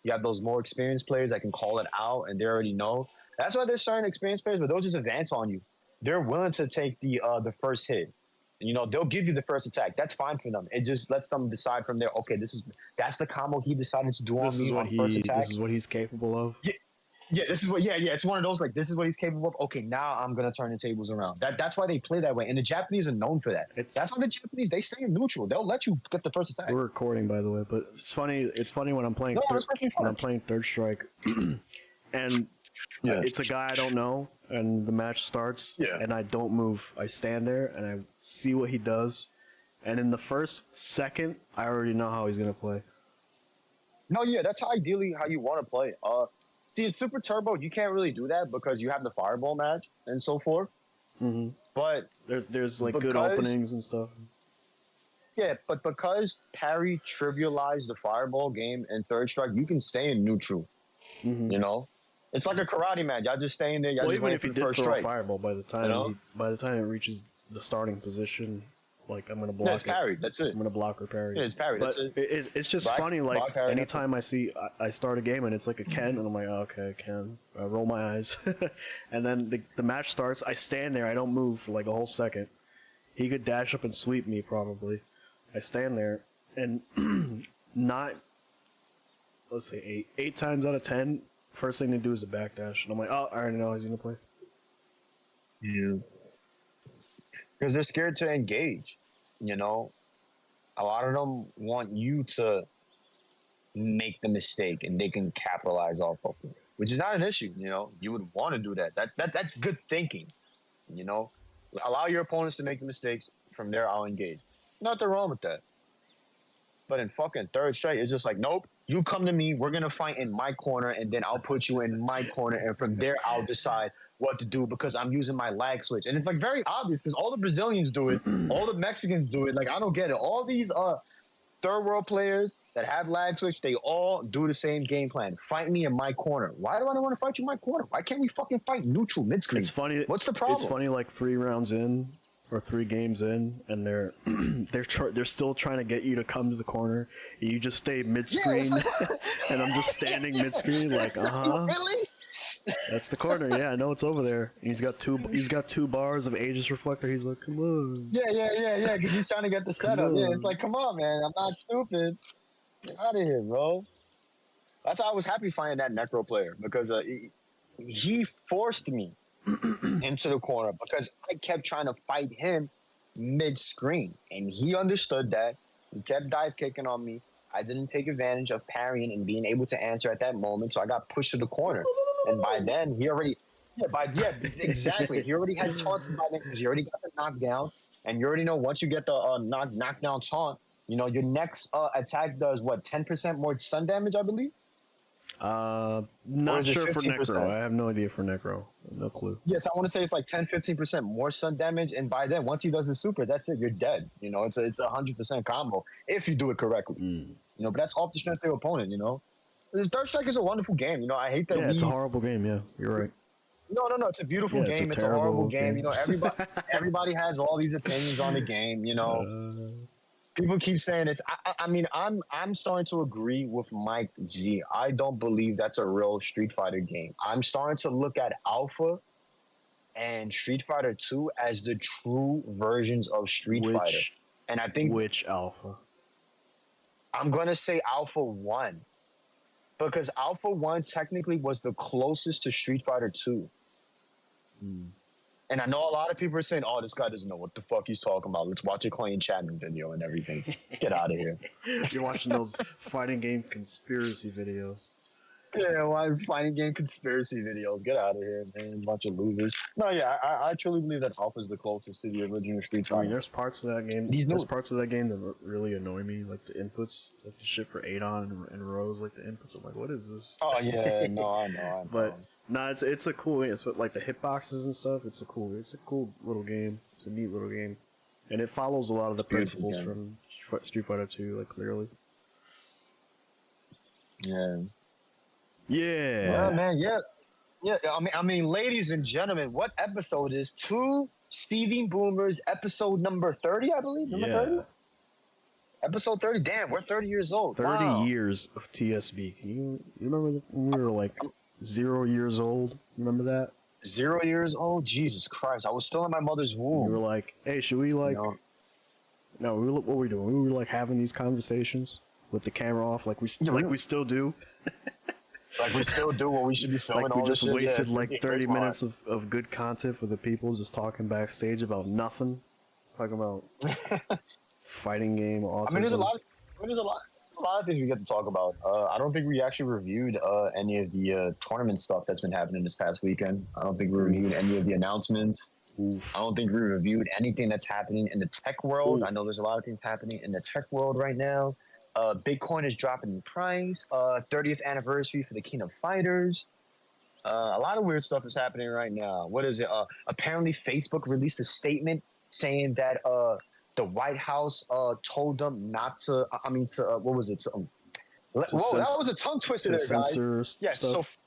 You have those more experienced players that can call it out and they already know. That's why there's certain experienced players, but they'll just advance on you. They're willing to take the first hit. You know, they'll give you the first attack. That's fine for them. It just lets them decide from there. Okay, that's the combo he decided to do on me on first attack. This is what he's capable of. Yeah, this is what. Yeah. It's one of those like this is what he's capable of. Okay, now I'm gonna turn the tables around. That's why they play that way, and the Japanese are known for that. That's why the Japanese they stay neutral. They'll let you get the first attack. We're recording, by the way, but it's funny. It's funny when I'm playing when I'm playing Third Strike, and it's a guy I don't know, and the match starts, and I don't move. I stand there and I see what he does, and in the first second, I already know how he's gonna play. No, that's ideally how you want to play. See, in Super Turbo, you can't really do that because you have the Fireball match and so forth. Mm-hmm. But there's like good openings and stuff. Yeah, but because Parry trivialized the Fireball game in Third Strike, you can stay in neutral. Mm-hmm. You know, it's like a karate match. Y'all just stay in there. Y'all just even if you did throw strike. A Fireball, by the time it reaches the starting position, like I'm gonna block. It's parry. That's it. I'm gonna block or parry. Yeah, it's parry. That's it. It's just funny. Like anytime I see I start a game and it's like a Ken, and I'm like, oh, okay, Ken. I roll my eyes, and then the match starts. I stand there. I don't move for like a whole second. He could dash up and sweep me probably. I stand there, and let's say eight times out of 10, first thing they do is a backdash, and I'm like, oh, I already know he's gonna play. Yeah. Because they're scared to engage, you know? A lot of them want you to make the mistake and they can capitalize off of it, which is not an issue, you know? You would want to do that. That's good thinking, you know? Allow your opponents to make the mistakes. From there, I'll engage. Nothing wrong with that. But in fucking Third Strike, it's just like, nope, you come to me, we're going to fight in my corner, and then I'll put you in my corner, and from there, I'll decide what to do because I'm using my lag switch. And it's like very obvious because all the Brazilians do it, all the Mexicans do it. Like, I don't get it. All these third world players that have lag switch, they all do the same game plan. Fight me in my corner. Why do I want to fight you in my corner? Why can't we fucking fight neutral mid-screen? It's funny. What's the problem? It's funny, like 3 rounds in or 3 games in, and they're they're still trying to get you to come to the corner. You just stay mid-screen, and I'm just standing mid-screen, like, Really? That's the corner. Yeah, I know it's over there. And he's got two bars of Aegis Reflector. He's like, come on. Yeah. Because he's trying to get the setup. Yeah, it's like, come on, man. I'm not stupid. Get out of here, bro. That's why I was happy finding that Necro player because he forced me into the corner because I kept trying to fight him mid-screen, and he understood that. He kept dive kicking on me. I didn't take advantage of parrying and being able to answer at that moment, so I got pushed to the corner. And by then, he already, exactly. He already had taunts by then because he already got the knockdown. And you already know once you get the knockdown taunt, you know, your next attack does what, 10% more stun damage, I believe? Not sure for Necro. I have no idea for Necro. No clue. Yes, I want to say it's like 10-15% more stun damage. And by then, once he does his super, that's it. You're dead. You know, it's a 100% combo if you do it correctly. You know, but that's off the strength of your opponent, you know? Third Strike is a wonderful game. You know, I hate that. Yeah, it's a horrible game. Yeah, you're right. No. It's a beautiful game. It's a horrible game. You know, everybody has all these opinions on the game. You know, people keep saying it's. I mean, I'm starting to agree with Mike Z. I don't believe that's a real Street Fighter game. I'm starting to look at Alpha and Street Fighter 2 as the true versions of Street Fighter. And I think which Alpha? I'm gonna say Alpha 1. Because Alpha 1 technically was the closest to Street Fighter 2. And I know a lot of people are saying, oh, this guy doesn't know what the fuck he's talking about. Let's watch a Clayton Chapman video and everything. Get out of here. You're watching those fighting game conspiracy videos. Yeah, fighting game conspiracy videos. Get out of here, man. Bunch of losers. No, yeah, I truly believe that Alpha is the closest to the original Street Fighter. I mean, there's parts of that game. There's parts of that game that really annoy me, like the inputs, like the shit for Adon and Rose, like the inputs. I'm like, what is this? Oh yeah, no, I know. But no, it's a cool game. It's like the hitboxes and stuff. It's a cool little game. It's a neat little game, and it follows a lot of the principles from Street Fighter 2, like clearly. Yeah. Yeah, man. Yeah. I mean, ladies and gentlemen, what episode is 2 Seething Boomers episode number 30? I believe number 30. Episode 30. Damn, we're 30 years old. 30 Wow. years of TSB. You remember when we were like 0 years old? Remember that? 0 years old? Jesus Christ. I was still in my mother's womb. We were like, hey, should we like... No, what were we doing? We were like having these conversations with the camera off, like we still do. Like we still do what we should be filming. Like we just wasted like 30 minutes of of good content for the people just talking backstage about nothing. Talking about fighting game, autism. I mean, there's a lot of things we get to talk about. I don't think we actually reviewed any of the tournament stuff that's been happening this past weekend. I don't think we reviewed any of the announcements. Oof. I don't think we reviewed anything that's happening in the tech world. Oof. I know there's a lot of things happening in the tech world right now. Bitcoin is dropping in price. 30th anniversary for the King of Fighters. A lot of weird stuff is happening right now. What is it? Apparently, Facebook released a statement saying that the White House told them not to. What was it? That was a tongue twister there, guys. Yes. Stuff.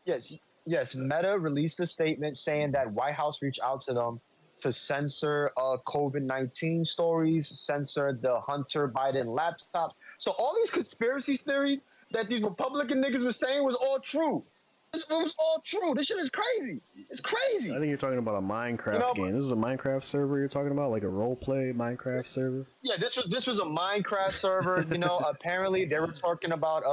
Yes. Meta released a statement saying that White House reached out to them to censor COVID-19 stories, censor the Hunter Biden laptop. So all these conspiracy theories that these Republican niggas were saying was all true. It was all true. This shit is crazy. It's crazy. I think you're talking about a Minecraft game. This is a Minecraft server you're talking about, like a role play Minecraft server. Yeah, this was a Minecraft server. Apparently they were talking about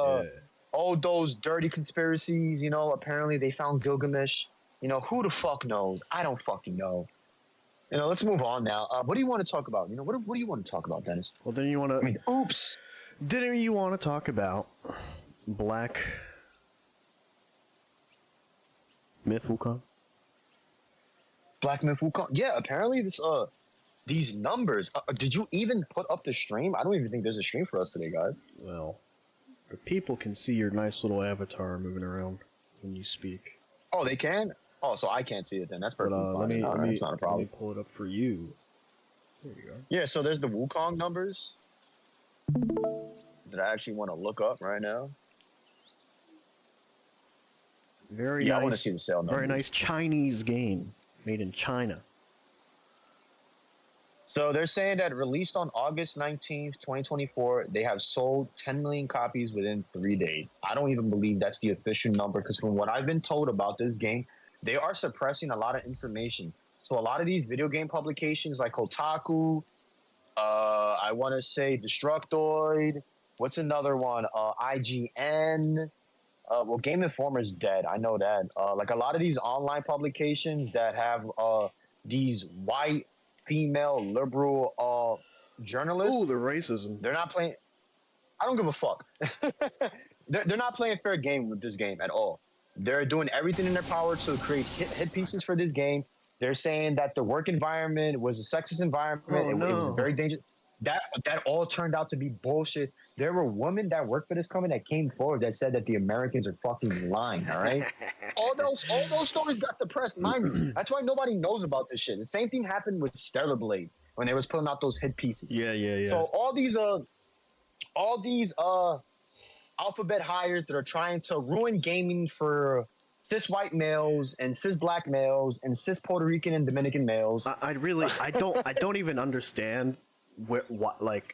all those dirty conspiracies. Apparently they found Gilgamesh. Who the fuck knows? I don't fucking know. Let's move on now. What do you want to talk about? What do you want to talk about, Dennis? Well, then you want to. Oops. Didn't you want to talk about Black Myth Wukong? Black Myth Wukong? Yeah, apparently these numbers. Did you even put up the stream? I don't even think there's a stream for us today, guys. Well, the people can see your nice little avatar moving around when you speak. Oh, they can? Oh, so I can't see it then. That's perfectly fine. That's not a problem. Let me pull it up for you. There you go. Yeah, so there's the Wukong numbers that I actually want to look up right now. Very nice. I want to see the sale numbers. Very nice Chinese game made in China. So they're saying that released on August 19th, 2024, they have sold 10 million copies within 3 days. I don't even believe that's the official number because from what I've been told about this game, they are suppressing a lot of information. So a lot of these video game publications like Kotaku, I want to say Destructoid, what's another one? IGN. Well, Game Informer's dead. I know that. Like a lot of these online publications that have these white, female, liberal journalists. Ooh, the racism. They're not playing. I don't give a fuck. they're not playing fair game with this game at all. They're doing everything in their power to create hit pieces for this game. They're saying that the work environment was a sexist environment. It was very dangerous. That all turned out to be bullshit. There were women that worked for this company that came forward that said that the Americans are fucking lying. All right, all those stories got suppressed. Mind you, that's why nobody knows about this shit. The same thing happened with Stellar Blade when they was putting out those hit pieces. Yeah. So all these alphabet hires that are trying to ruin gaming for cis white males and cis black males and cis Puerto Rican and Dominican males. I don't even understand what like.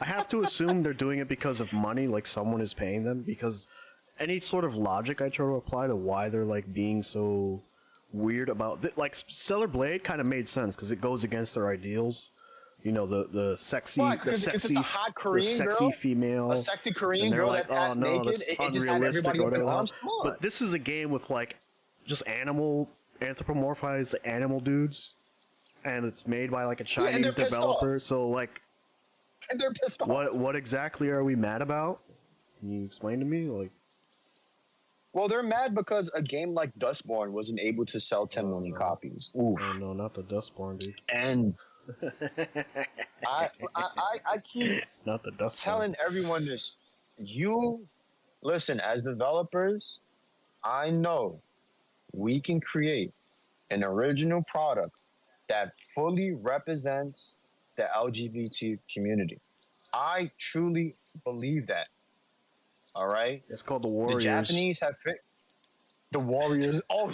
I have to assume they're doing it because of money, like someone is paying them. Because any sort of logic I try to apply to why they're like being so weird about like Stellar Blade kind of made sense because it goes against their ideals. The sexy, it's a hot Korean girl, female, a sexy Korean girl like, that's half naked. It just had everybody up in arms. But this is a game with like just anthropomorphized animal dudes, and it's made by like a Chinese developer. So like, and they're pissed off. What exactly are we mad about? Can you explain to me? Like, well, they're mad because a game like Dustborn wasn't able to sell 10 million copies. Oof. Oh no, not the Dustborn, dude. And I keep not the Dustborn. Telling everyone this. You listen, as developers, I know we can create an original product that fully represents the LGBT community. I truly believe that. All right? It's called the Warriors. The Japanese have the Warriors. Oh,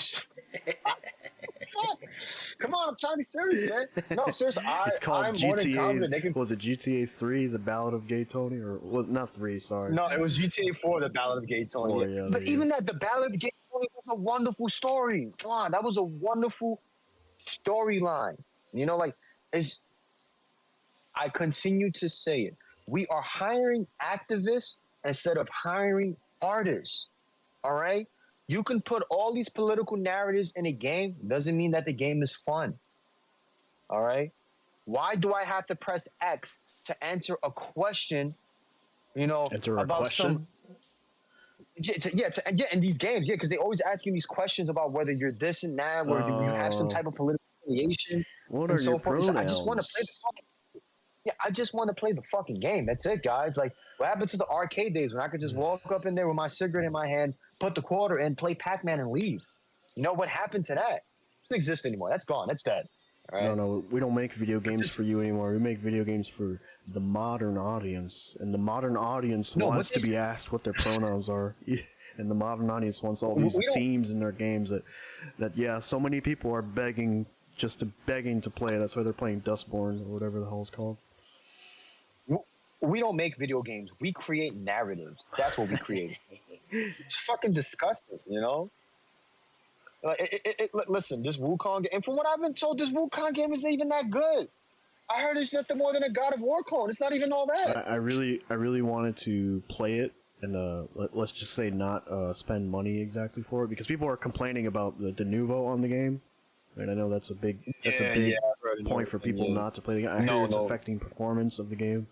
fuck? Come on, I'm trying to be serious, man. No, seriously, It's called I'm more than confident they GTA. can. Was it GTA 3, The Ballad of Gay Tony, or was not 3? Sorry, No, it was GTA 4, The Ballad of Gay Tony. 4. Yeah, But even that, The Ballad of Gay Tony was a wonderful story. Come on, that was a wonderful storyline. You know, like, it's, I continue to say it. We are hiring activists instead of hiring artists. All right? You can put all these political narratives in a game, doesn't mean that the game is fun. All right? Why do I have to press X to answer a question, about question? yeah, in these games, yeah, because they always ask you these questions about whether you're this and that, whether you have some type of political affiliation, What and are your so forth. So I just want to pronouns? play the fucking I just want to play the fucking game. That's it, guys. Like, what happened to the arcade days when I could just walk up in there with my cigarette in my hand, put the quarter in, play Pac-Man, and leave? You know what happened to that? It doesn't exist anymore. That's gone. That's dead. All right? No, we don't make video games for you anymore. We make video games for the modern audience, and the modern audience wants to be asked what their pronouns are. And the modern audience wants all these themes in their games that yeah, so many people are begging to play. That's why they're playing Dustborn or whatever the hell it's called. We don't make video games. We create narratives. That's what we create. It's fucking disgusting, you know? Listen, this Wukong game, and from what I've been told, this Wukong game isn't even that good. I heard it's nothing more than a God of War clone. It's not even all that. I really wanted to play it and let's just say not spend money exactly for it, because people are complaining about the nouveau on the game, and I know that's a big point for people not to play the game. I hear it's affecting performance of the game.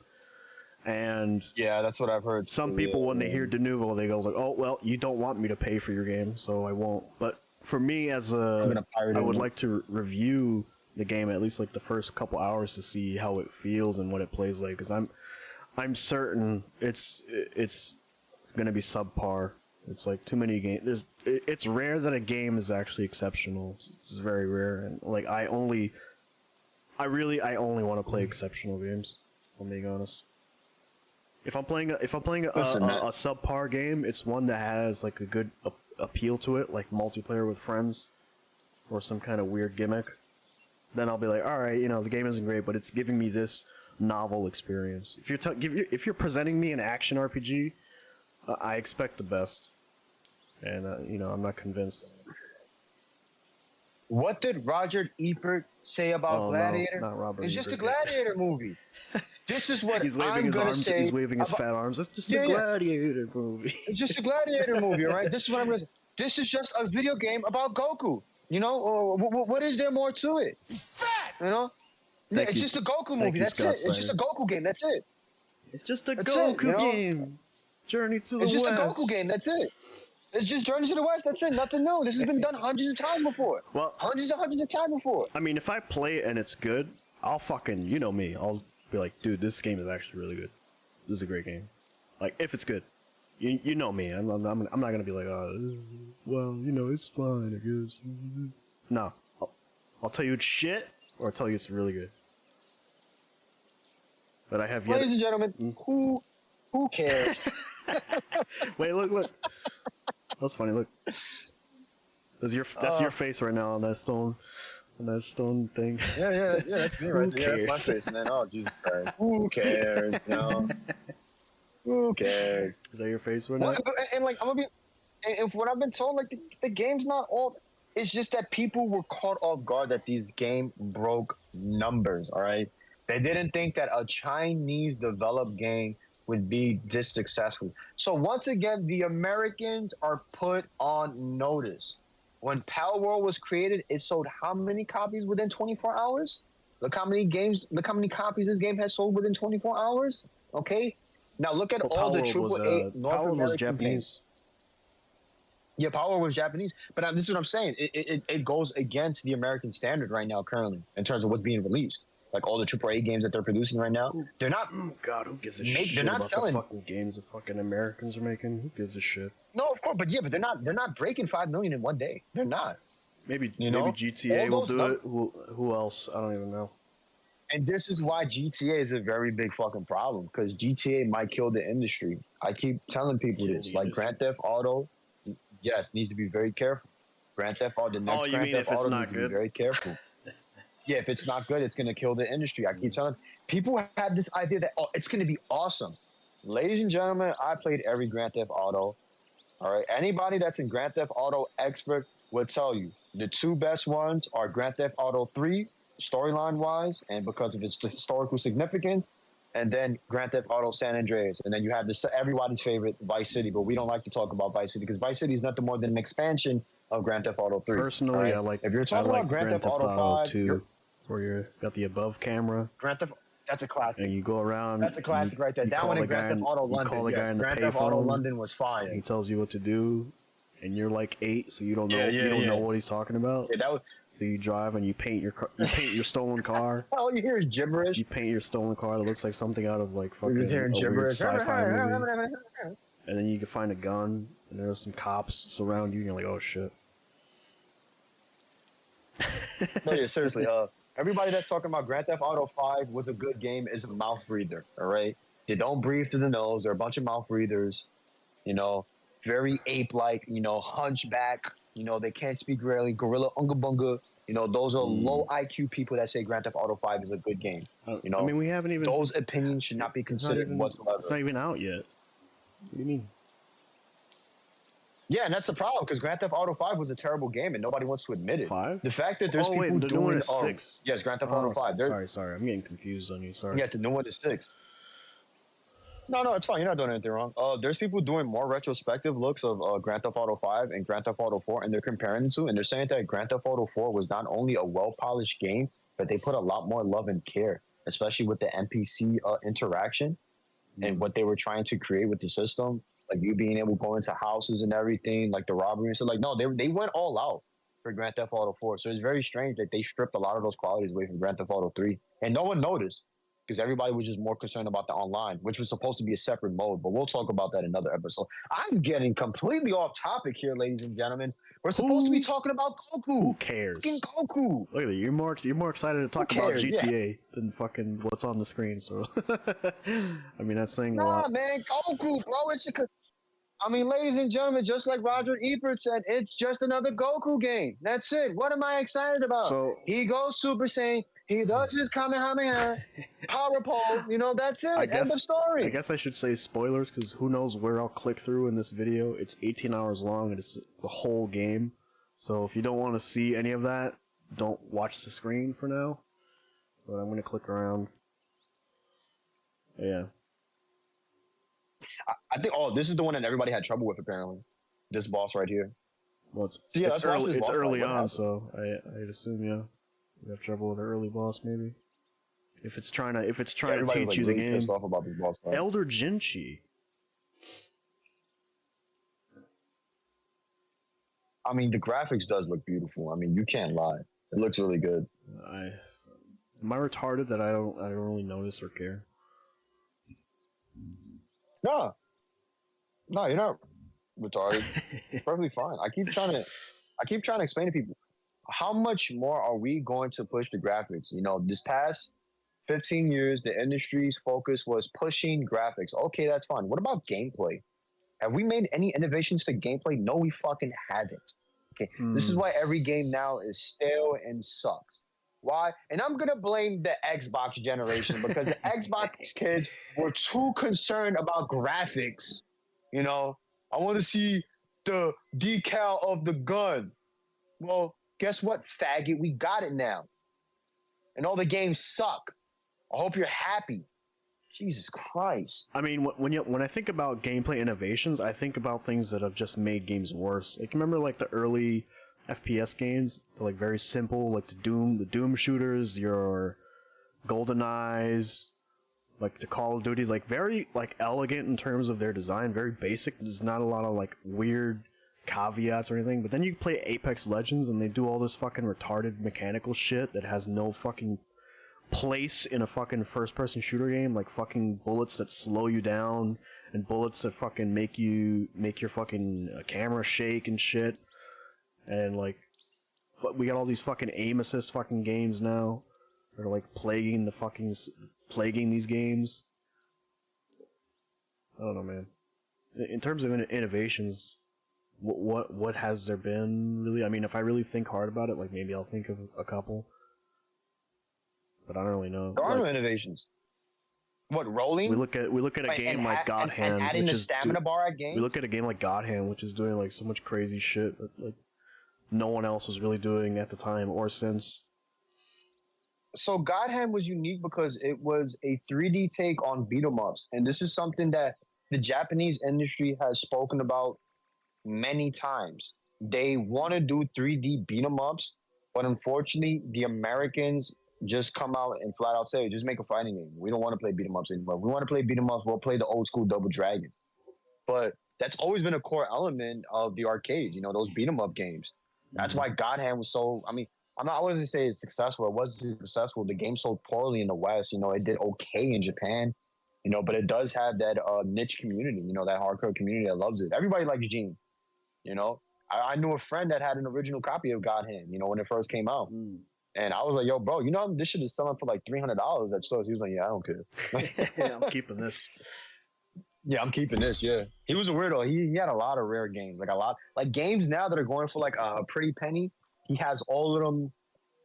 And yeah, that's what I've heard. Some people, when they hear de nouveau, they go like, "Oh, well, you don't want me to pay for your game, so I won't." But for me, I would like to review the game at least like the first couple hours to see how it feels and what it plays like, because I'm certain it's going to be subpar. It's like too many games. It's rare that a game is actually exceptional. It's very rare, and like I only want to play exceptional games. If I'm being honest. If I'm playing a subpar game, it's one that has like a good appeal to it, like multiplayer with friends, or some kind of weird gimmick. Then I'll be like, all right, the game isn't great, but it's giving me this novel experience. If you're presenting me an action RPG, I expect the best, and I'm not convinced. What did Roger Ebert say about Gladiator? No, not Robert it's Ebert. Just a Gladiator movie. This is what he's waving I'm his gonna arms. say. He's waving his fat arms. It's just a Gladiator movie. It's just a Gladiator movie, all right? This is what I'm gonna say. This is just a video game about Goku. What is there more to it? He's fat. It's just a Goku movie. That's it. It's just a Goku game. That's it. It's just a Goku game. Journey to the West. It's just a Goku game. That's it. It's just Journey to the West. That's it. Nothing new. This has been done hundreds of times before. Well, hundreds of times before. I mean, if I play it and it's good, I'll fucking, me. I'll be like, dude, this game is actually really good. This is a great game. Like, if it's good. You know me. I'm not gonna be like, well, it's fine, I guess. No. I'll tell you it's shit, or I'll tell you it's really good. But I have Ladies and gentlemen, who cares? Wait, look. That's funny. Look, that's your face right now on that stone thing. Yeah, that's me right there. Yeah, that's my face, man. Oh, Jesus Christ. Who cares? Who cares? Is that your face right now? And like, I'm gonna be, and from what I've been told, like the game's not all. It's just that people were caught off guard that these game broke numbers. All right, they didn't think that a Chinese developed game would be this successful. So once again, the Americans are put on notice. When Power World was created, it sold how many copies within 24 hours? Look how many copies this game has sold within 24 hours. Okay, now look at all the AAA North American games. Yeah, Power was Japanese, but this is what I'm saying. It goes against the American standard right now, currently, in terms of what's being released. Like all the AAA games that they're producing right now, they're not. God, who gives a shit? They're not selling the fucking games the fucking Americans are making. Who gives a shit? No, of course, but they're not breaking 5 million in one day. They're not. Maybe GTA will do it. Who else? I don't even know. And this is why GTA is a very big fucking problem, because GTA might kill the industry. I keep telling people this. Like Grand Theft Auto, yes, needs to be very careful. Grand Theft Auto, the next Grand Theft Auto needs to be very careful. Yeah, if it's not good, it's going to kill the industry. I keep telling people have this idea that, oh, it's going to be awesome. Ladies and gentlemen, I played every Grand Theft Auto. All right. Anybody that's in Grand Theft Auto expert will tell you the two best ones are Grand Theft Auto 3, storyline wise, and because of its historical significance, and then Grand Theft Auto San Andreas. And then you have this everybody's favorite Vice City, but we don't like to talk about Vice City because Vice City is nothing more than an expansion of Grand Theft Auto 3. Personally, right? I like. If you're talking about Grand Theft Auto 5, 2, where you got the above camera. Grand Theft. That's a classic. And you go around. That's a classic right there. That one in Grand Theft Auto London. Yes, Grand Theft Auto London was fine. He tells you what to do, and you're like 8, so you don't know. You don't know what he's talking about. Yeah, that was. So you drive and you paint your your stolen car. All you hear is gibberish. You paint your stolen car that looks like something out of like fucking a weird sci-fi movie. And then you can find a gun, and there's some cops surround you, and you're like, oh shit. No, yeah, seriously. Everybody that's talking about Grand Theft Auto 5 was a good game is a mouth breather, all right? They don't breathe through the nose. They're a bunch of mouth breathers, you know, very ape-like, you know, hunchback, you know, they can't speak really, gorilla unga bunga. You know, those are low IQ people that say Grand Theft Auto 5 is a good game. You know, I mean, we haven't even... Those opinions should not be considered whatsoever. It's not even out yet. What do you mean? Yeah, and that's the problem because Grand Theft Auto 5 was a terrible game and nobody wants to admit it. 5? The fact that there's people the doing new one is 6. Yes, Grand Theft Auto 5. Sorry, I'm getting confused on you. Sorry. Yes, the new one is 6. No, it's fine. You're not doing anything wrong. There's people doing more retrospective looks of Grand Theft Auto 5 and Grand Theft Auto 4, and they're comparing the two, and they're saying that Grand Theft Auto 4 was not only a well-polished game, but they put a lot more love and care, especially with the NPC interaction and what they were trying to create with the system. Like you being able to go into houses and everything, like the robbery and stuff. Like, no, they went all out for Grand Theft Auto 4. So it's very strange that they stripped a lot of those qualities away from Grand Theft Auto 3. And no one noticed because everybody was just more concerned about the online, which was supposed to be a separate mode. But we'll talk about that in another episode. I'm getting completely off topic here, ladies and gentlemen. We're supposed to be talking about Goku. Who cares? Fucking Goku. Look at it. You're more excited to talk about GTA than fucking what's on the screen. So, I mean, that's saying a lot. Nah, man, Goku, bro. I mean, ladies and gentlemen, just like Roger Ebert said, it's just another Goku game. That's it. What am I excited about? So, he goes Super Saiyan. He does his Kamehameha, power pole. You know, that's it. End of story. I guess I should say spoilers because who knows where I'll click through in this video. It's 18 hours long and it's the whole game. So if you don't want to see any of that, don't watch the screen for now. But I'm going to click around. Yeah. I think, this is the one that everybody had trouble with, apparently. This boss right here. Well, it's early on, so I'd assume, yeah. You have trouble with the early boss, maybe. If it's trying to teach you the game. Pissed off about this boss fight. Elder Jinchi. I mean, the graphics does look beautiful. I mean, you can't lie. It looks really good. Am I retarded that I don't really notice or care? No, you're not retarded. It's perfectly fine. I keep trying to explain to people. How much more are we going to push the graphics? You know, this past 15 years, the industry's focus was pushing graphics. Okay, that's fine. What about gameplay? Have we made any innovations to gameplay? No, we fucking haven't. Okay, This is why every game now is stale and sucks. Why? And I'm going to blame the Xbox generation because the Xbox kids were too concerned about graphics. You know, I want to see the decal of the gun. Well, guess what, faggot? We got it now. And all the games suck. I hope you're happy. Jesus Christ. I mean, when I think about gameplay innovations, I think about things that have just made games worse. Like, remember, like, the early FPS games? They're, like, very simple, like the Doom shooters, your GoldenEyes, like the Call of Duty, like, very, like, elegant in terms of their design, very basic. There's not a lot of, like, weird caveats or anything, but then you play Apex Legends and they do all this fucking retarded mechanical shit that has no fucking place in a fucking first-person shooter game, like fucking bullets that slow you down and bullets that fucking make your fucking camera shake and shit, and like we got all these fucking aim assist fucking games now that are like plaguing these games. I don't know, man. In terms of innovations, what has there been really? I mean, if I really think hard about it, like maybe I'll think of a couple, but I don't really know. There are no innovations. What, rolling? We look at a game like God Hand, and adding the stamina bar at game. We look at a game like God Hand, which is doing like so much crazy shit that like no one else was really doing at the time or since. So God Hand was unique because it was a 3D take on beat 'em ups, and this is something that the Japanese industry has spoken about many times. They want to do 3D beat 'em ups, but unfortunately, the Americans just come out and flat out say, just make a fighting game. We don't want to play beat 'em ups anymore. We want to play beat 'em ups. We'll play the old school Double Dragon. But that's always been a core element of the arcade, those beat 'em up games. That's why God Hand was so, I mean, I wouldn't say it's successful. It wasn't successful. The game sold poorly in the West. It did okay in Japan, but it does have that niche community, that hardcore community that loves it. Everybody likes Gene, I knew a friend that had an original copy of God Hand, when it first came out. And I was like, yo, bro, this shit is selling for like $300 at stores. He was like, yeah, I don't care. Yeah, I'm keeping this. Yeah, I'm keeping this. Yeah. He was a weirdo. He had a lot of rare games, like games now that are going for like a pretty penny. He has all of them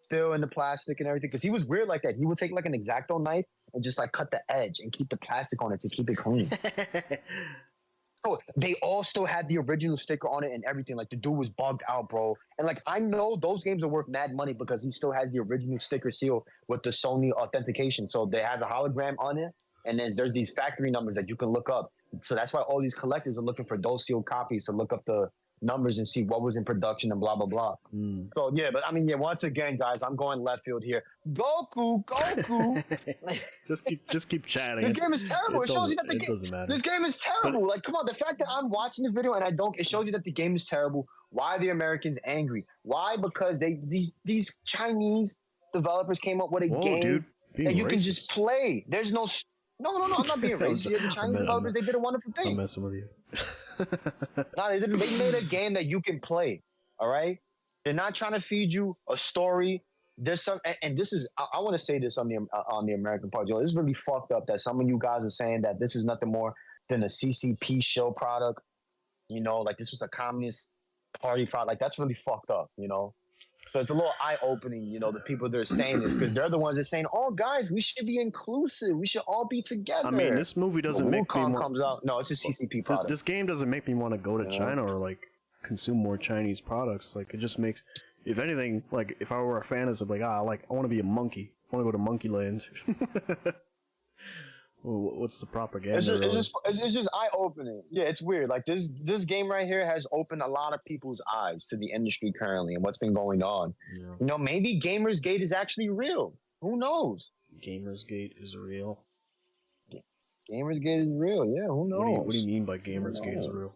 still in the plastic and everything. Cause he was weird like that. He would take like an X-Acto knife and just like cut the edge and keep the plastic on it to keep it clean. So they all still had the original sticker on it and everything. Like the dude was bugged out, bro. And like I know those games are worth mad money because he still has the original sticker seal with the Sony authentication. So they have a hologram on it, and then there's these factory numbers that you can look up. So that's why all these collectors are looking for those sealed copies to look up the numbers and see what was in production and blah blah blah. So yeah, but I mean, yeah. Once again, guys, I'm going left field here. Goku. just keep chatting. This game is terrible. It shows you that doesn't matter. This game is terrible. Like, come on, the fact that I'm watching this video and it shows you that the game is terrible. Why are the Americans angry? Why? Because these Chinese developers came up with a game that you can just play. There's no. I'm not being racist. The Chinese developers, they did a wonderful thing. I'm messing with you. No, they didn't. They made a game that you can play. All right. They're not trying to feed you a story. There's some, and this is. I want to say this on the American part. This is really fucked up that some of you guys are saying that this is nothing more than a CCP show product. Like this was a communist party product. Like that's really fucked up. So it's a little eye-opening, the people that are saying this, because they're the ones that are saying, oh, guys, we should be inclusive. We should all be together. I mean, this movie doesn't make me comes out. No, it's a CCP product. This game doesn't make me want to go to China or, like, consume more Chinese products. Like, it just makes, if anything, like, if I were a fan, it's like, I want to be a monkey. I want to go to Monkey Land. What's the propaganda? It's just eye-opening. Yeah, it's weird. Like this game right here has opened a lot of people's eyes to the industry currently and what's been going on. Yeah. Maybe Gamersgate is actually real. Who knows? Gamersgate is real. Gamersgate is real. Yeah, who knows? What do you mean by Gamersgate is real?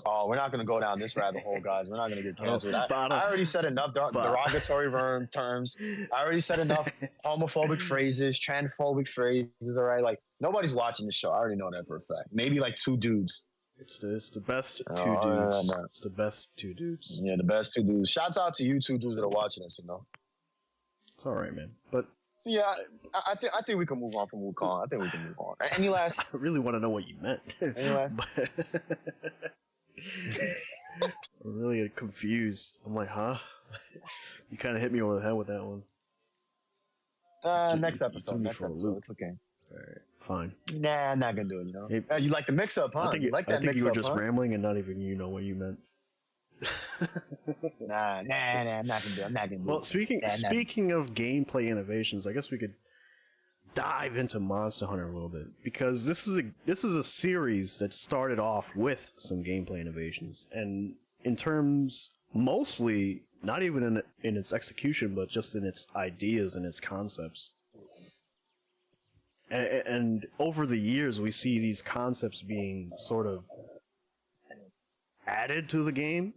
Oh, we're not going to go down this rabbit hole, guys. We're not going to get canceled. I already said enough derogatory terms. I already said enough homophobic phrases, transphobic phrases, all right? Like, nobody's watching the show. I already know that for a fact. Maybe like two dudes. It's the best two dudes. No. It's the best two dudes. Yeah, the best two dudes. Shouts out to you two dudes that are watching this, It's all right, man. But yeah, I think we can move on from Wukong. I think we can move on. Any last? I really want to know what you meant. Any last? I'm really confused. I'm like, huh? You kind of hit me over the head with that one. Next episode. It's okay. All right, fine. Nah, I'm not gonna do it. You like the mix-up, huh? I think you were just rambling and not even you know what you meant. Nah, I'm not gonna do it. Well, speaking of gameplay innovations, I guess we could dive into Monster Hunter a little bit, because this is a series that started off with some gameplay innovations, and in terms mostly not even in its execution, but just in its ideas and its concepts. And over the years, we see these concepts being sort of added to the game,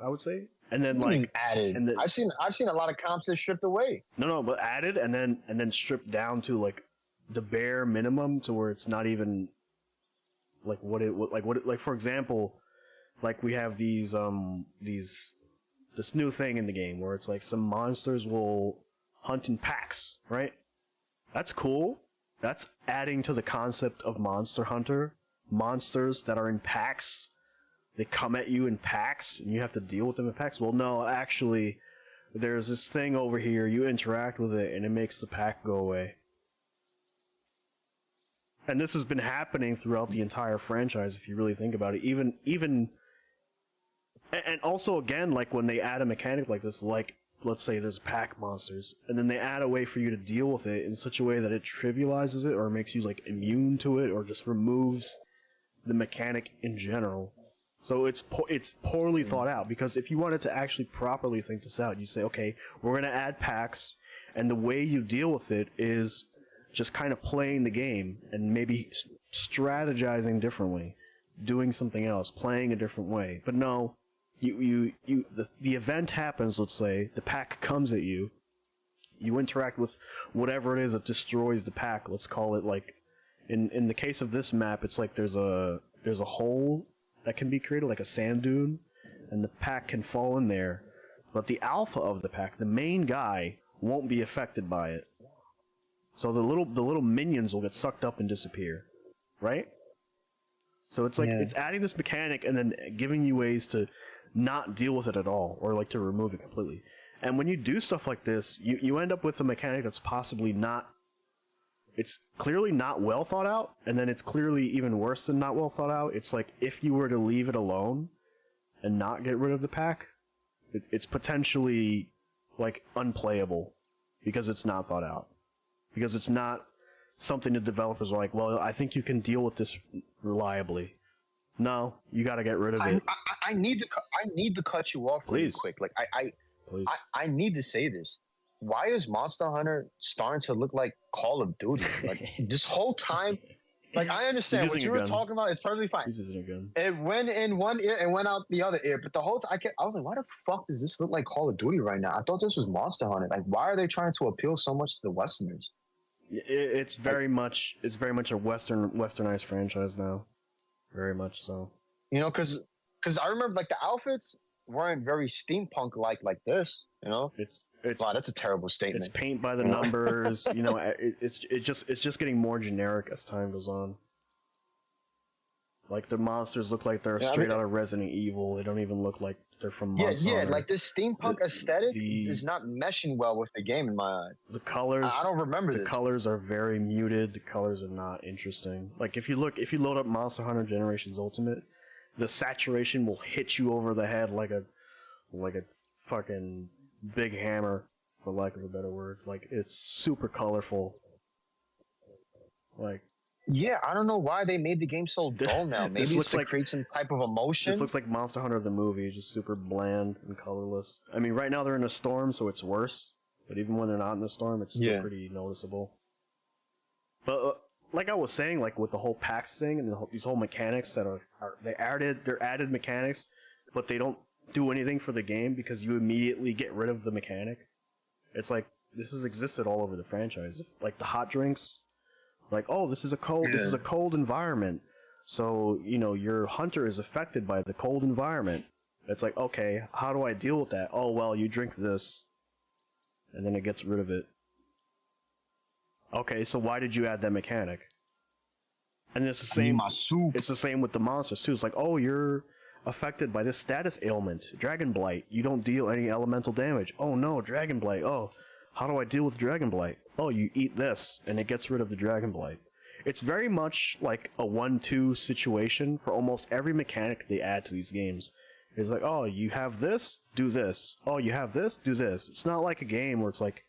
I would say. And then added. And I've seen a lot of concepts stripped away. No, but added and then stripped down to like the bare minimum, to where it's not even like like for example, like we have this new thing in the game where it's like some monsters will hunt in packs, right? That's cool. That's adding to the concept of Monster Hunter, monsters that are in packs. They come at you in packs, and you have to deal with them in packs. Well, no, actually, there's this thing over here. You interact with it, and it makes the pack go away. And this has been happening throughout the entire franchise, if you really think about it. Even, and also again, like when they add a mechanic like this, like let's say there's pack monsters, and then they add a way for you to deal with it in such a way that it trivializes it, or makes you like immune to it, or just removes the mechanic in general. So it's poorly thought out, because if you wanted to actually properly think this out, you say, okay, we're going to add packs, and the way you deal with it is just kind of playing the game and maybe strategizing differently, doing something else, playing a different way. But no, the event happens, let's say, the pack comes at you, you interact with whatever it is that destroys the pack, let's call it like, in the case of this map, it's like there's a hole that can be created, like a sand dune, and the pack can fall in there, but the alpha of the pack, the main guy, won't be affected by it. So the little minions will get sucked up and disappear, right? So it's like it's adding this mechanic and then giving you ways to not deal with it at all, or like to remove it completely. And when you do stuff like this, you end up with a mechanic that's possibly not. It's clearly not well thought out, and then it's clearly even worse than not well thought out. It's like, if you were to leave it alone and not get rid of the pack, it's potentially, like, unplayable, because it's not thought out. Because it's not something the developers are like, well, I think you can deal with this reliably. No, you gotta get rid of it. I need to cut you off really quick. Like, Please. I need to say this. Why is Monster Hunter starting to look like Call of Duty? Like, this whole time, like, I understand what you were talking about. It's perfectly fine. He's using a gun. It went in one ear and went out the other ear. But the whole time, I was like, why the fuck does this look like Call of Duty right now? I thought this was Monster Hunter. Like, why are they trying to appeal so much to the Westerners? It's very much a westernized franchise now. Very much so. You know, because I remember, like, the outfits weren't very steampunk like this. You know, wow, that's a terrible statement. It's paint by the numbers. You know, it's just getting more generic as time goes on. Like, the monsters look like they're straight out of Resident Evil. They don't even look like they're from Monster Hunter. Like, this steampunk aesthetic is not meshing well with the game in my eyes. The colors, I don't remember the this. colors are very muted. The colors are not interesting. Like, if you load up Monster Hunter Generations Ultimate, the saturation will hit you over the head like a fucking big hammer, for lack of a better word. Like, it's super colorful. Like, yeah, I don't know why they made the game so dull now. Maybe it's to create some type of emotion. This looks like Monster Hunter the movie, just super bland and colorless. I mean, right now they're in a storm, so it's worse. But even when they're not in a storm, it's still pretty noticeable. But like I was saying, like with the whole PAX thing and these whole mechanics that they're added mechanics, but they don't do anything for the game because you immediately get rid of the mechanic. It's like, this has existed all over the franchise. Like the hot drinks. Like, oh, this is a cold environment. So, you know, your hunter is affected by the cold environment. It's like, okay, how do I deal with that? Oh, well, you drink this. And then it gets rid of it. Okay, so why did you add that mechanic? And it's the same. It's the same with the monsters too. It's like, oh, you're affected by this status ailment, Dragon Blight. You don't deal any elemental damage. Oh no, Dragon Blight. Oh, how do I deal with Dragon Blight? Oh, you eat this, and it gets rid of the Dragon Blight. It's very much like a 1-2 situation for almost every mechanic they add to these games. It's like, oh, you have this, do this. Oh, you have this, do this. It's not like a game where it's like,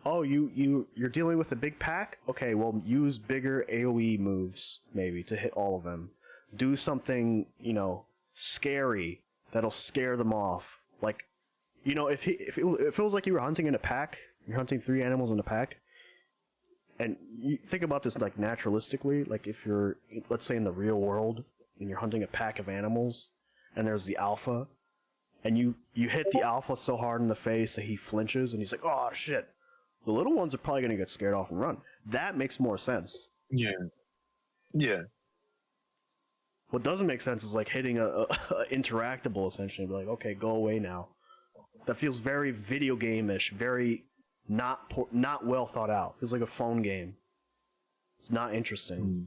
oh, you're dealing with a big pack? Okay, well, use bigger AoE moves, maybe, to hit all of them. Do something, you know, scary that'll scare them off. Like, you know, if it feels like you were hunting in a pack, you're hunting 3 animals in a pack, and you think about this, like, naturalistically, like, if you're, let's say, in the real world, and you're hunting a pack of animals, and there's the alpha, and you hit the alpha so hard in the face that he flinches, and he's like, oh, shit. The little ones are probably going to get scared off and run. That makes more sense. Yeah. Yeah. What doesn't make sense is, like, hitting a interactable, essentially. Like, okay, go away now. That feels very video game-ish, very not well thought out. Feels like a phone game. It's not interesting.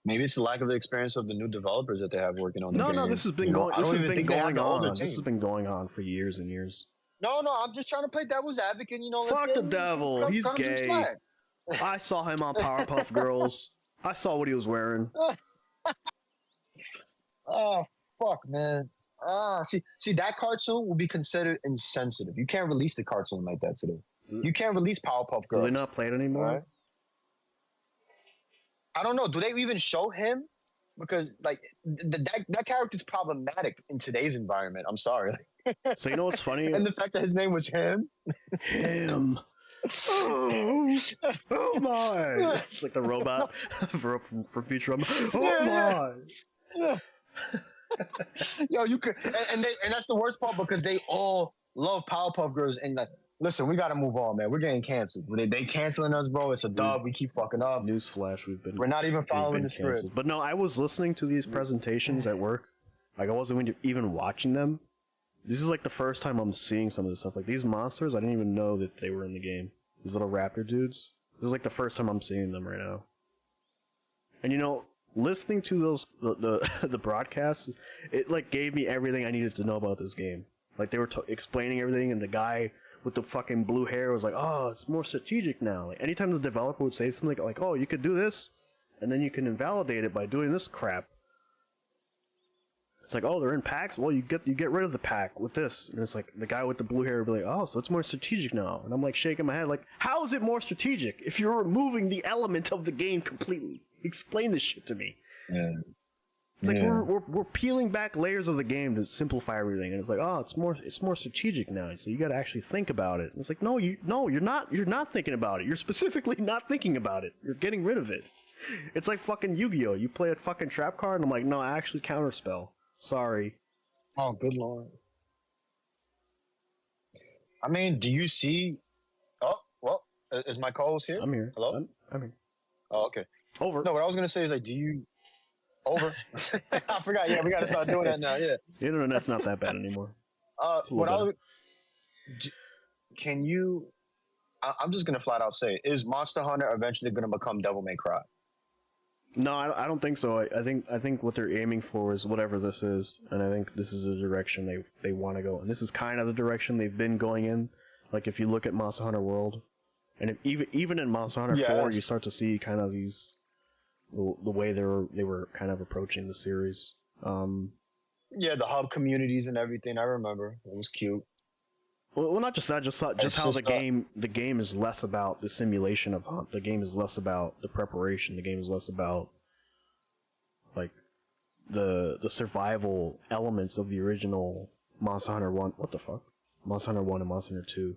Maybe it's the lack of the experience of the new developers that they have working on the game. No, this has been going. This has been going on. This has been going on for years and years. No, I'm just trying to play devil's advocate. Fuck the devil. He's gay. I saw him on Powerpuff Girls. I saw what he was wearing. Oh fuck, man. See, that cartoon will be considered insensitive. You can't release the cartoon like that today. You can't release Powerpuff Girls. Do they not play it anymore? Right? I don't know. Do they even show him? Because like that character's problematic in today's environment. I'm sorry. So you know what's funny? And the fact that his name was him. Him. Oh my! It's like the robot from Futurama. Oh my! Yo, you could, and that's the worst part because they all love Powerpuff Girls and like. Listen, we gotta move on, man. We're getting canceled. They canceling us, bro. It's a dub. We keep fucking up. Newsflash, we're not even following the script. But no, I was listening to these presentations at work. Like I wasn't even watching them. This is like the first time I'm seeing some of this stuff. Like these monsters, I didn't even know that they were in the game. These little raptor dudes. This is like the first time I'm seeing them right now. And you know, listening to those the broadcasts, it like gave me everything I needed to know about this game. Like they were explaining everything, and the guy with the fucking blue hair was like, oh, it's more strategic now. Like anytime the developer would say something like, oh, you could do this, and then you can invalidate it by doing this crap. It's like, oh, they're in packs? Well, you get rid of the pack with this. And it's like, the guy with the blue hair would be like, oh, so it's more strategic now. And I'm like shaking my head like, how is it more strategic if you're removing the element of the game completely? Explain this shit to me. Yeah. It's like we're peeling back layers of the game to simplify everything, and it's like, oh, it's more strategic now. So you got to actually think about it. And it's like, you're not thinking about it. You're specifically not thinking about it. You're getting rid of it. It's like fucking Yu-Gi-Oh. You play a fucking trap card, and I'm like, no, I actually counterspell. Sorry. Oh, good lord. I mean, do you see? Oh, well, is my co-host here? I'm here. Hello. I'm here. Oh, okay. Over. No, what I was gonna say is like, do you? Over. I forgot. Yeah, we got to start doing that now. Yeah. The internet's not that bad anymore. Can you? I'm just gonna flat out say, is Monster Hunter eventually gonna become Devil May Cry? No, I don't think so. I think what they're aiming for is whatever this is, and I think this is the direction they want to go. And this is kind of the direction they've been going in. Like if you look at Monster Hunter World, and even in Monster Hunter 4, you start to see kind of these. The way they were kind of approaching the series. Yeah, the hub communities and everything. I remember it was cute. Well, not just that. Just how the game is less about the simulation of hunt. The game is less about the preparation. The game is less about like the survival elements of the original Monster Hunter 1. What the fuck? Monster Hunter 1 and Monster Hunter 2.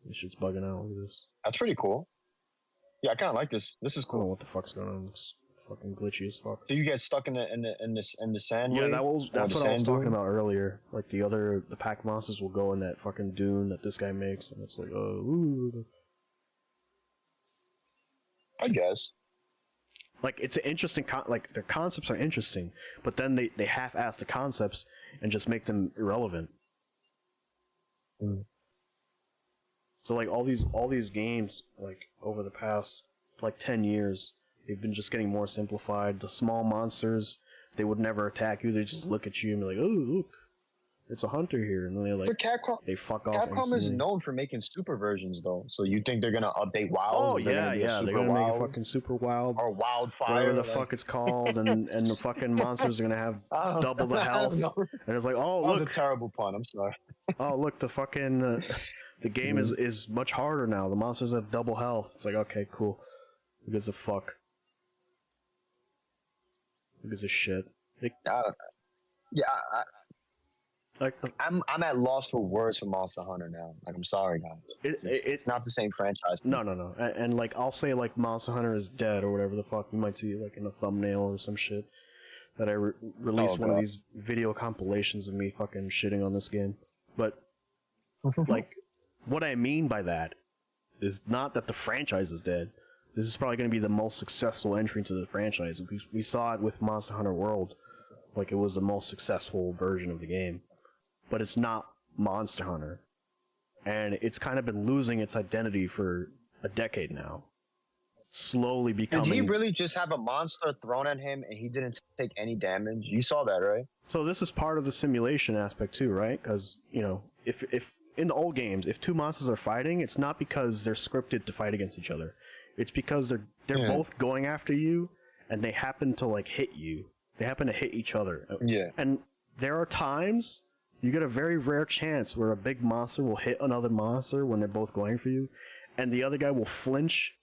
This shit's bugging out. Look at this. That's pretty cool. Yeah, I kind of like this. This is cool. I don't know what the fuck's going on. It's fucking glitchy as fuck. So you get stuck in the sand? Yeah, that's what I was talking about earlier. Like the pack monsters will go in that fucking dune that this guy makes, and it's like, ooh. I guess. Like it's an interesting like their concepts are interesting, but then they half-ass the concepts and just make them irrelevant. Mm. So like all these games, like over the past like 10 years, they've been just getting more simplified. The small monsters, they would never attack you. They just look at you and be like, "Oh, look, it's a hunter here," and then they like they fuck off. Capcom is known for making super versions, though. So you think they're gonna update WoW? Oh yeah, they're gonna make a fucking super wild or Wildfire, whatever the fuck it's called, and the fucking monsters are gonna have double the health. And it's like, oh, that was a terrible pun. I'm sorry. Oh look, the fucking the game is much harder now. The monsters have double health. It's like, okay, cool. Who gives a fuck? Who gives a shit? I'm at loss for words for Monster Hunter now. Like, I'm sorry, guys. It's not the same franchise. No. And like, I'll say like Monster Hunter is dead or whatever the fuck. You might see like in a thumbnail or some shit that I released one of these video compilations of me fucking shitting on this game. But like, what I mean by that is not that the franchise is dead. This is probably going to be the most successful entry into the franchise. We saw it with Monster Hunter World. Like, it was the most successful version of the game. But it's not Monster Hunter. And it's kind of been losing its identity for a decade now. slowly becoming. Did he really just have a monster thrown at him and he didn't take any damage? You saw that, right? So this is part of the simulation aspect too, right? Because if in the old games, if two monsters are fighting, it's not because they're scripted to fight against each other. It's because they're both going after you, and they happen to like hit you. They happen to hit each other. Yeah. And there are times you get a very rare chance where a big monster will hit another monster when they're both going for you, and the other guy will flinch,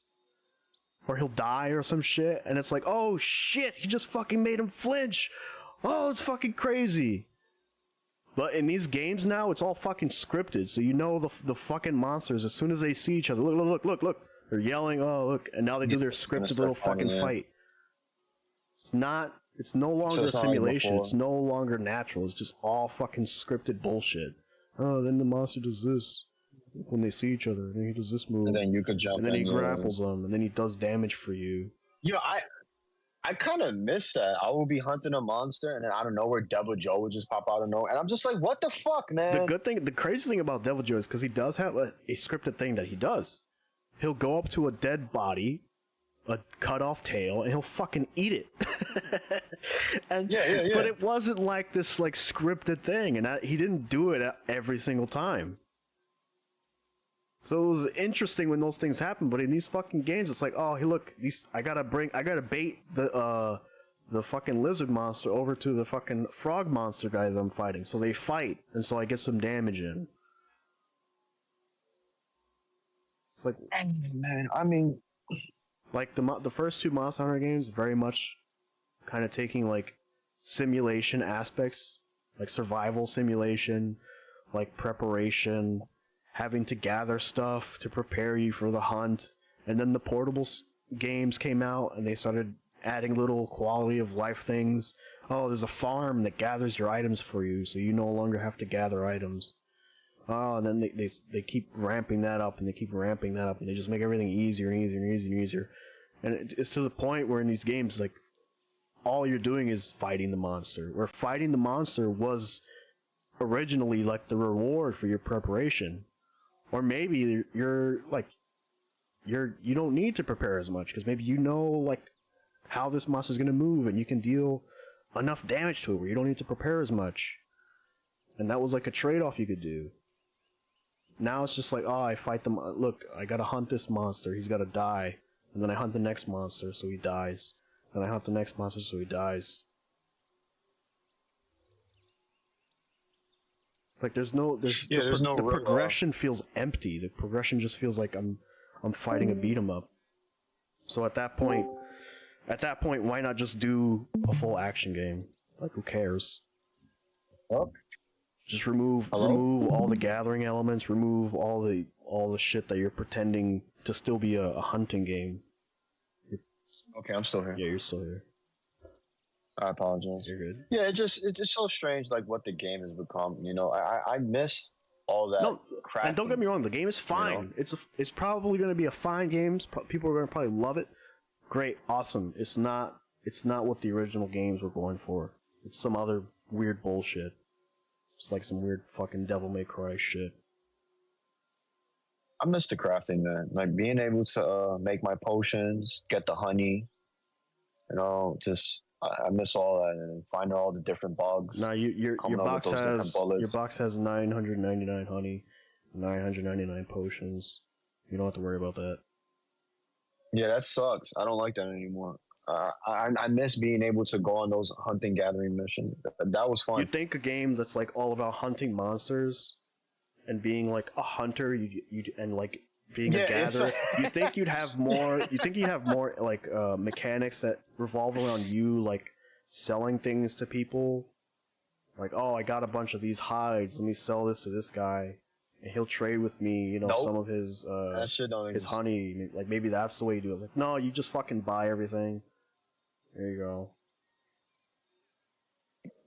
or he'll die or some shit, and it's like, oh shit, he just fucking made him flinch. Oh, it's fucking crazy. But in these games now, it's all fucking scripted, so you know the fucking monsters, as soon as they see each other, look, they're yelling, oh look, and now they do their scripted little fucking fight. It's no longer a simulation, it's no longer natural, it's just all fucking scripted bullshit. Oh, then the monster does this when they see each other, and then he does this move, and then you could jump, and then he grapples them, and then he does damage for you. Yeah, I kind of miss that. I will be hunting a monster, and then out of nowhere, Devil Joe would just pop out of nowhere, and I'm just like, what the fuck, man? The crazy thing about Devil Joe is because he does have a scripted thing that he does. He'll go up to a dead body, a cut off tail, and he'll fucking eat it. And yeah. But it wasn't like this like scripted thing, and he didn't do it every single time. So it was interesting when those things happen, but in these fucking games, it's like, oh, hey, look, I gotta bait the fucking lizard monster over to the fucking frog monster guy that I'm fighting. So they fight, and so I get some damage in. It's like, man, I mean, like the first two Monster Hunter games, very much kind of taking like simulation aspects, like survival simulation, like preparation, having to gather stuff to prepare you for the hunt. And then the portable games came out, and they started adding little quality of life things. Oh, there's a farm that gathers your items for you, so you no longer have to gather items. Oh, and then they keep ramping that up, and they keep ramping that up, and they just make everything easier and easier and easier and easier. And it's to the point where in these games, like, all you're doing is fighting the monster. Where fighting the monster was originally like the reward for your preparation. Or maybe you don't need to prepare as much, because maybe you know like how this monster's gonna move, and you can deal enough damage to it where you don't need to prepare as much. And that was like a trade-off you could do. Now it's just like, oh, I fight them. Look, I gotta hunt this monster. He's gotta die, and then I hunt the next monster, so he dies. Then I hunt the next monster, so he dies. Like the progression feels empty. The progression just feels like I'm fighting a beat 'em up. So at that point, why not just do a full action game? Like, who cares? Well, just remove all the gathering elements, remove all the shit that you're pretending to still be a hunting game. Okay, I'm still here. Yeah, you're still here. I apologize. You're good. Yeah, it's so strange, like what the game has become. You know, I miss all that. No, crafting, and don't get me wrong, the game is fine. You know? It's probably going to be a fine game. People are going to probably love it. Great, awesome. It's not what the original games were going for. It's some other weird bullshit. It's like some weird fucking Devil May Cry shit. I miss the crafting, man. Like being able to make my potions, get the honey. You know, just I miss all that, and finding all the different bugs. No, your box has 999 honey, 999 potions. You don't have to worry about that. Yeah, that sucks. I don't like that anymore. I miss being able to go on those hunting gathering missions. That was fun. You think a game that's like all about hunting monsters and being like a hunter, and like being a gatherer, you think you'd have more. You think you have more like mechanics that revolve around you, like selling things to people. Like, oh, I got a bunch of these hides. Let me sell this to this guy, and he'll trade with me. You know, some of his honey. Like maybe that's the way you do it. Like, no, you just fucking buy everything. There you go.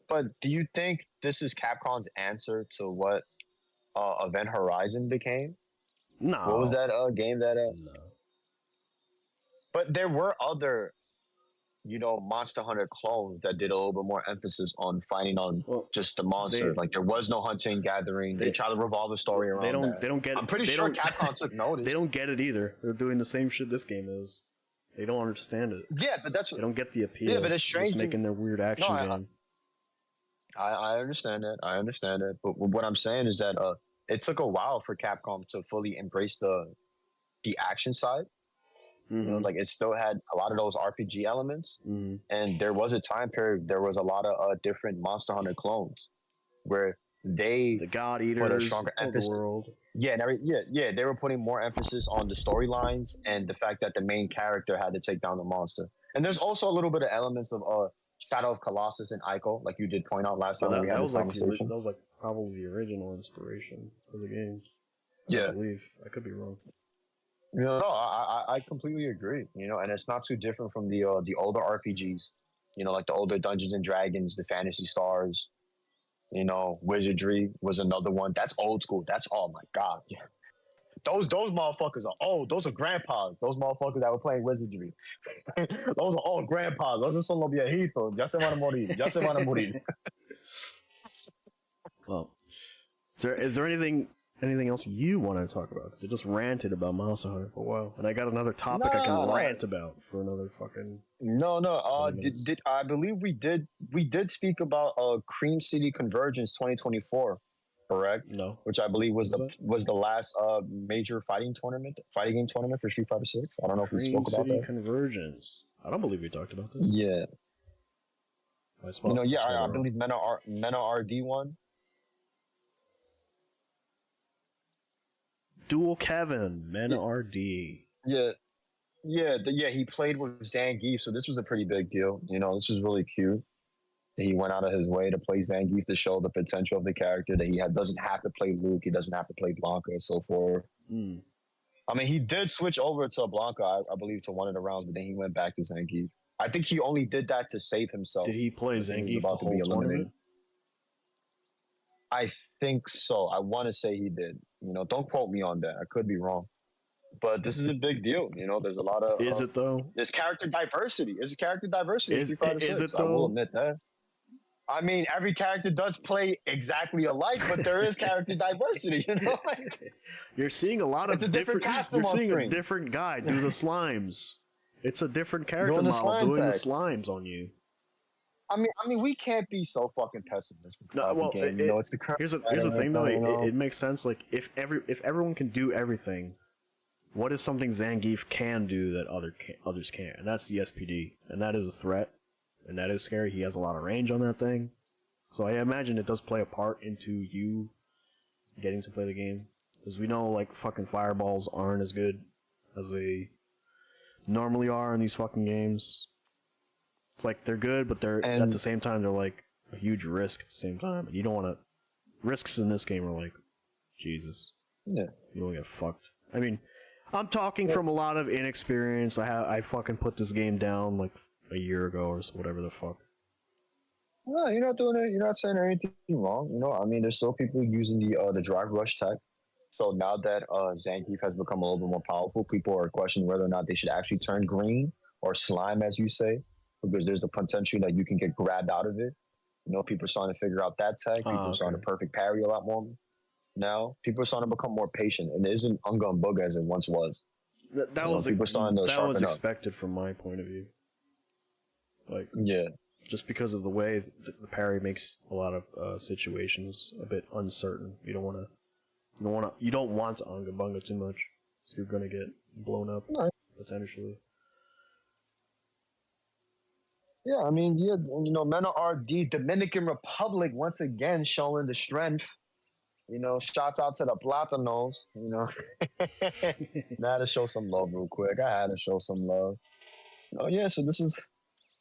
But do you think this is Capcom's answer to what Event Horizon became? No. What was that game that? No. But there were other, Monster Hunter clones that did a little bit more emphasis on fighting on just the monster. Like there was no hunting gathering. They try to revolve the story around. They don't get. I'm pretty sure Capcom took notice. They don't get it either. They're doing the same shit this game is. They don't understand it. Yeah, but that's they don't get the appeal. Yeah, but it's strange. Just making their weird action game. I understand that. I understand it. But what I'm saying is that it took a while for Capcom to fully embrace the action side. You know, like it still had a lot of those RPG elements, and there was a time period. There was a lot of different Monster Hunter clones where the God Eaters put a stronger emphasis. The world. Yeah, they were putting more emphasis on the storylines and the fact that the main character had to take down the monster. And there's also a little bit of elements of Shadow of Colossus and Ico, like you did point out last time we had this conversation. That was like probably the original inspiration for the game. I believe. I could be wrong. You know, no, I completely agree. You know, and it's not too different from the older RPGs. You know, like the older Dungeons and Dragons, the Phantasy Stars. You know, Wizardry was another one. That's old school. That's oh my god. Yeah. Those motherfuckers are old. Those are grandpas. Those motherfuckers that were playing Wizardry. Those are old grandpas. Those are solo viejitos. Ya se van a morir. Ya se van a morir. Well, is there anything else you want to talk about? Because I just ranted about Monster Hunter for a while, and I got another topic I can rant about for another fucking. No. Did I believe we did speak about Cream City Convergence 2024, correct? No, which I believe was the last major fighting game tournament for Street Fighter 6. I don't know if we spoke about that. Cream City Convergence. I don't believe we talked about this. Yeah. I believe Mena RD won. Dual Kevin, Mena RD. Yeah, he played with Zangief, so this was a pretty big deal. You know, this was really cute. He went out of his way to play Zangief to show the potential of the character, that he doesn't have to play Luke, he doesn't have to play Blanca, and so forth. I mean, he did switch over to Blanca, I believe, to one of the rounds, but then he went back to Zangief. I think he only did that to save himself. Did he play Zangief the whole tournament? I think so. I want to say he did. You know, don't quote me on that. I could be wrong. But this is a big deal. You know, there's a lot of... Is it, though? There's character diversity. Is it, though? I will admit that. I mean, every character does play exactly alike, but there is character diversity, you know? Like, you're seeing a lot of different costume on screen. You're seeing a different guy do the slimes. It's a different character model doing the slimes on you. I mean, we can't be so fucking pessimistic. No, well, game. You know, it's the current. Here's the thing, though. It makes sense. Like, if everyone can do everything, what is something Zangief can do that others can't? And that's the SPD, and that is a threat, and that is scary. He has a lot of range on that thing, so I imagine it does play a part into you getting to play the game, because we know like fucking fireballs aren't as good as they normally are in these fucking games. It's like they're good, but they're at the same time they're like a huge risk at the same time. And you don't want to. Risks in this game are like, Jesus. Yeah. You don't get fucked. I mean, I'm talking from a lot of inexperience. I fucking put this game down like a year ago or whatever the fuck. No, you're not doing it. You're not saying anything wrong. You know, I mean, there's still people using the drag rush tech. So now that Zangief has become a little bit more powerful, people are questioning whether or not they should actually turn green or slime, as you say. Because there's the potential that you can get grabbed out of it. You know, people are starting to figure out that tech. People are starting to perfect parry a lot more now. People are starting to become more patient, and it isn't unga and booga as it once was. That was expected from my point of view. Like, yeah, just because of the way the parry makes a lot of situations a bit uncertain. You don't want to unga bunga too much, so you're gonna get blown up potentially. Yeah, I mean, you know, Mena RD, Dominican Republic, once again showing the strength. You know, shouts out to the Platanos, you know. I had to show some love real quick. I had to show some love. Oh, yeah, so this is,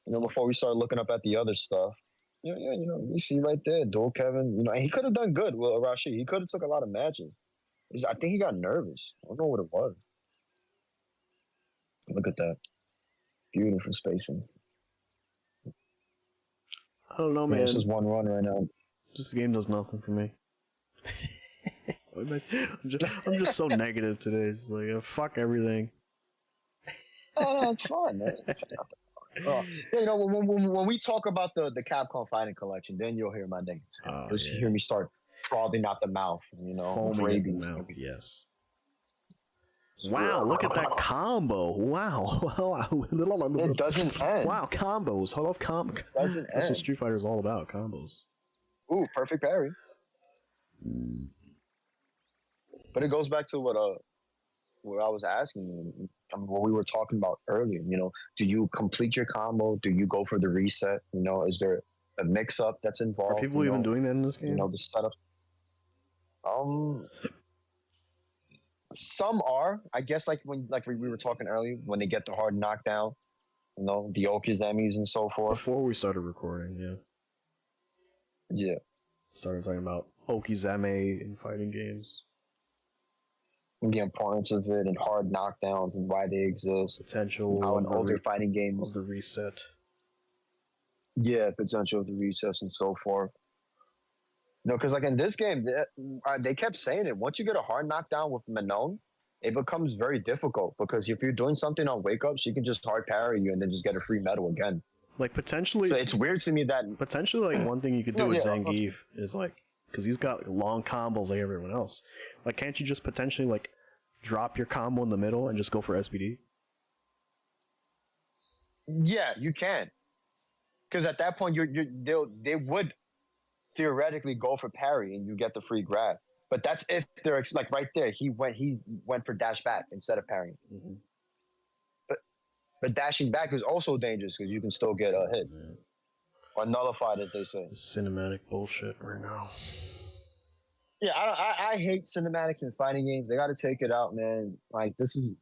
you know, before we start looking up at the other stuff. Yeah, you know, you see right there, Dual Kevin, you know, and he could have done good with Arashi. He could have took a lot of matches. I think he got nervous. I don't know what it was. Look at that. Beautiful spacing. I don't know, man. This is one run right now. This game does nothing for me. I'm just so negative today. It's like, fuck everything. Oh, no, it's fun, man. You know, when we talk about the Capcom Fighting Collection, then you'll hear my negativity. You'll hear me start frothing out the mouth, you know. Foaming in the mouth, yes. Wow, look at that combo. Wow. It doesn't end. Wow, combos. I love combos. Doesn't That's end. what Street Fighter is all about, combos. Ooh, perfect parry. But it goes back to what I was asking you, what we were talking about earlier. You know, do you complete your combo? Do you go for the reset? You know, is there a mix-up that's involved? Are people even doing that in this game? You know, the setup. Some are, I guess, like we were talking earlier, when they get the hard knockdown, you know, the Okizamis and so forth. Before we started recording, yeah, started talking about Okizame in fighting games, the importance of it, and hard knockdowns and why they exist. Potential how an older fighting game of the reset. Yeah, potential of the recess and so forth. No, because like in this game, they kept saying it. Once you get a hard knockdown with Manon, it becomes very difficult because if you're doing something on wake up, she can just hard parry you and then just get a free medal again. Like potentially, so it's weird to me that potentially like one thing you could do with Zangief is like, because he's got like long combos like everyone else. Like, can't you just potentially like drop your combo in the middle and just go for SPD? Yeah, you can. Because at that point, they would theoretically go for parry and you get the free grab. But that's if they're like right there. He went for dash back instead of parrying. Mm-hmm. But dashing back is also dangerous because you can still get a hit or nullified, as they say. Cinematic bullshit right now. Yeah, I hate cinematics in fighting games. They got to take it out, man. Like this is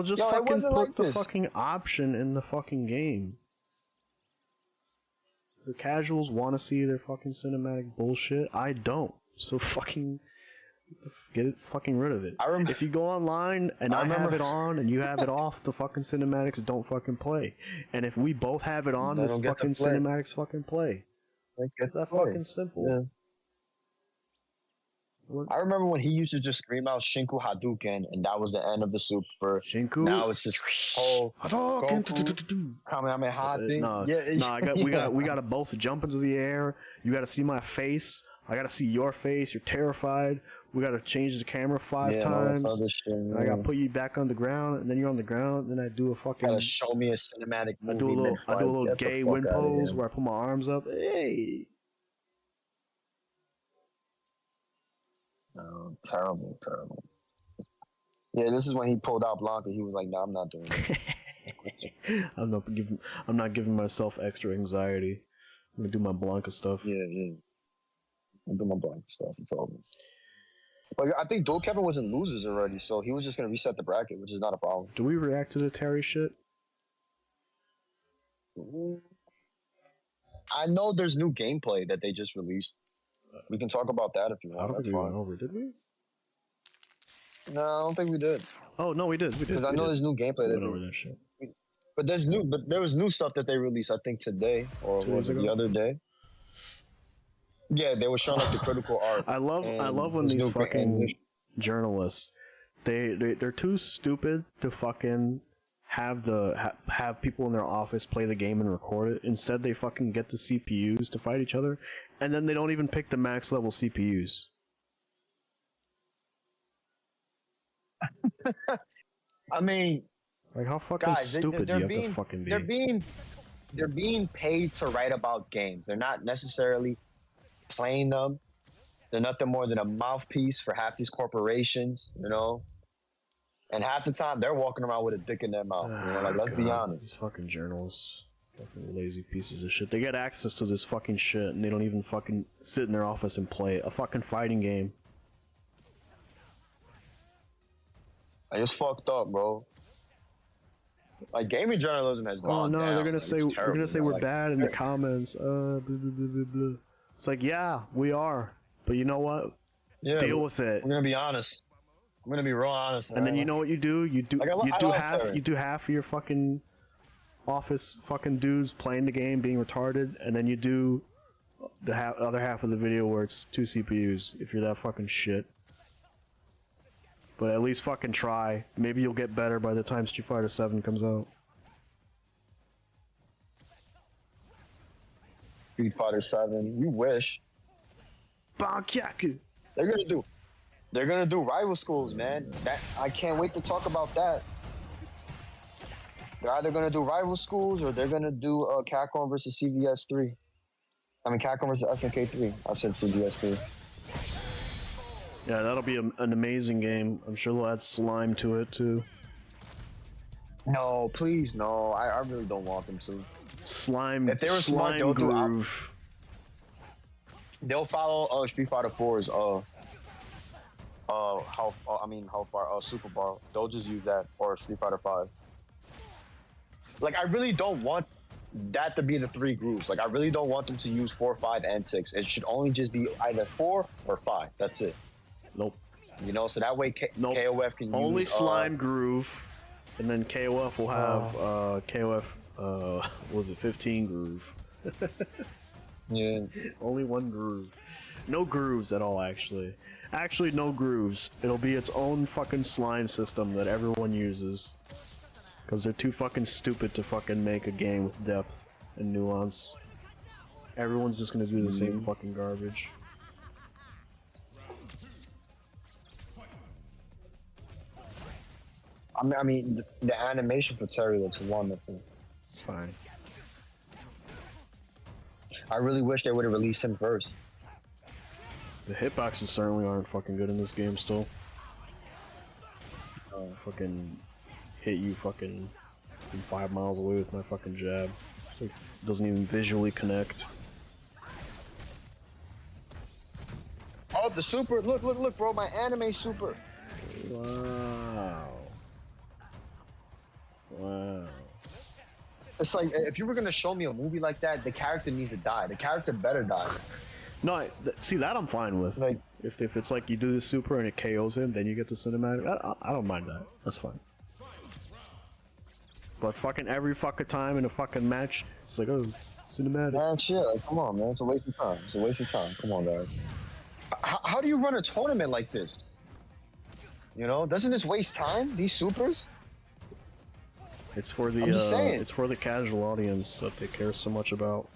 just fucking put the fucking option in the fucking game. The casuals want to see their fucking cinematic bullshit. I don't. So fucking get it fucking rid of it. If you go online and I have it on and you have it off, the fucking cinematics don't fucking play. And if we both have it on, this fucking cinematics fucking play. It's that fucking simple. Yeah. I remember when he used to just scream out Shinku Hadouken, and that was the end of the super. Shinku. Now it's just whole Kamehameha thing. We gotta both jump into the air. You gotta see my face. I gotta see your face. You're terrified. We gotta change the camera 5 times. I gotta put you back on the ground, and then you're on the ground. Then I do a fucking. Gotta show me a cinematic movie. I do a little gay wind pose where I put my arms up. Hey. Oh, terrible. Yeah, this is when he pulled out Blanca. He was like, "No, I'm not doing it." I'm not giving myself extra anxiety. I'm gonna do my Blanca stuff. Yeah. I'm doing my Blanca stuff. It's over. But I think Dual Kevin was in losers already, so he was just gonna reset the bracket, which is not a problem. Do we react to the Terry shit? I know there's new gameplay that they just released. We can talk about that if you want. That's fine. Over, did we? No, I don't think we did. Oh no, we did. Because I know there's new gameplay that went over that shit. But there was new stuff that they released. I think today or was it the other day? Yeah, they were showing like the critical art. I love when these fucking journalists, they're too stupid to fucking have people in their office play the game and record it. Instead, they fucking get the CPUs to fight each other, and then they don't even pick the max level CPUs. I mean, like how fucking stupid do you have to fucking be? They're being paid to write about games. They're not necessarily playing them. They're nothing more than a mouthpiece for half these corporations, you know. And half the time, they're walking around with a dick in their mouth. You know, like, let's be honest. These fucking journalists. Fucking lazy pieces of shit. They get access to this fucking shit, and they don't even fucking sit in their office and play a fucking fighting game. I just fucked up, bro. Like, gaming journalism has gone down. They're gonna say we're bad in the comments. Blah, blah, blah, blah. It's like, yeah, we are. But you know what? Yeah, deal with it. I'm gonna be honest. I'm gonna be real honest. And then you know what you do? You do half of your fucking office fucking dudes playing the game being retarded, and then you do the other half of the video where it's 2 CPUs if you're that fucking shit. But at least fucking try. Maybe you'll get better by the time Street Fighter 7 comes out. Street Fighter 7. You wish. Bankyaku. They're gonna do. They're gonna do rival schools, man. That I can't wait to talk about that. They're either gonna do rival schools or they're gonna do Capcom versus CVS 3. I mean Capcom versus SNK 3. I said CVS 3. Yeah, that'll be an amazing game. I'm sure they'll add slime to it too. No, please, no. I really don't want them to. Slime. If they were smart, slime groove. They'll follow Street Fighter 4's health bar, super bar. They'll just use that, or Street Fighter 5. Like, I really don't want that to be the 3 groups. Like, I really don't want them to use 4, 5, and 6. It should only just be either 4 or 5. That's it. Nope. You know, so that way nope. KOF can only use slime groove, and then KOF will have KOF. What was it 15 groove? Yeah. Only one groove. No grooves at all, actually. Actually, no grooves. It'll be its own fucking slime system that everyone uses. Because they're too fucking stupid to fucking make a game with depth and nuance. Everyone's just gonna do the same fucking garbage. I mean, the animation for Terry looks wonderful. It's fine. I really wish they would have released him first. The hitboxes certainly aren't fucking good in this game still. Fucking hit you fucking from 5 miles away with my fucking jab. It doesn't even visually connect. Oh, the super! Look, bro! My anime super. Wow. Wow. It's like if you were gonna show me a movie like that, the character needs to die. The character better die. No, see that I'm fine with. Like, if it's like you do the super and it KOs him, then you get the cinematic. I don't mind that. That's fine. But fucking every fucking time in a fucking match, it's like, oh, cinematic. Man, shit, like, come on, man. It's a waste of time. It's a waste of time. Come on, guys. How do you run a tournament like this? You know, doesn't this waste time? These supers? It's for the it's for the casual audience that they care so much about.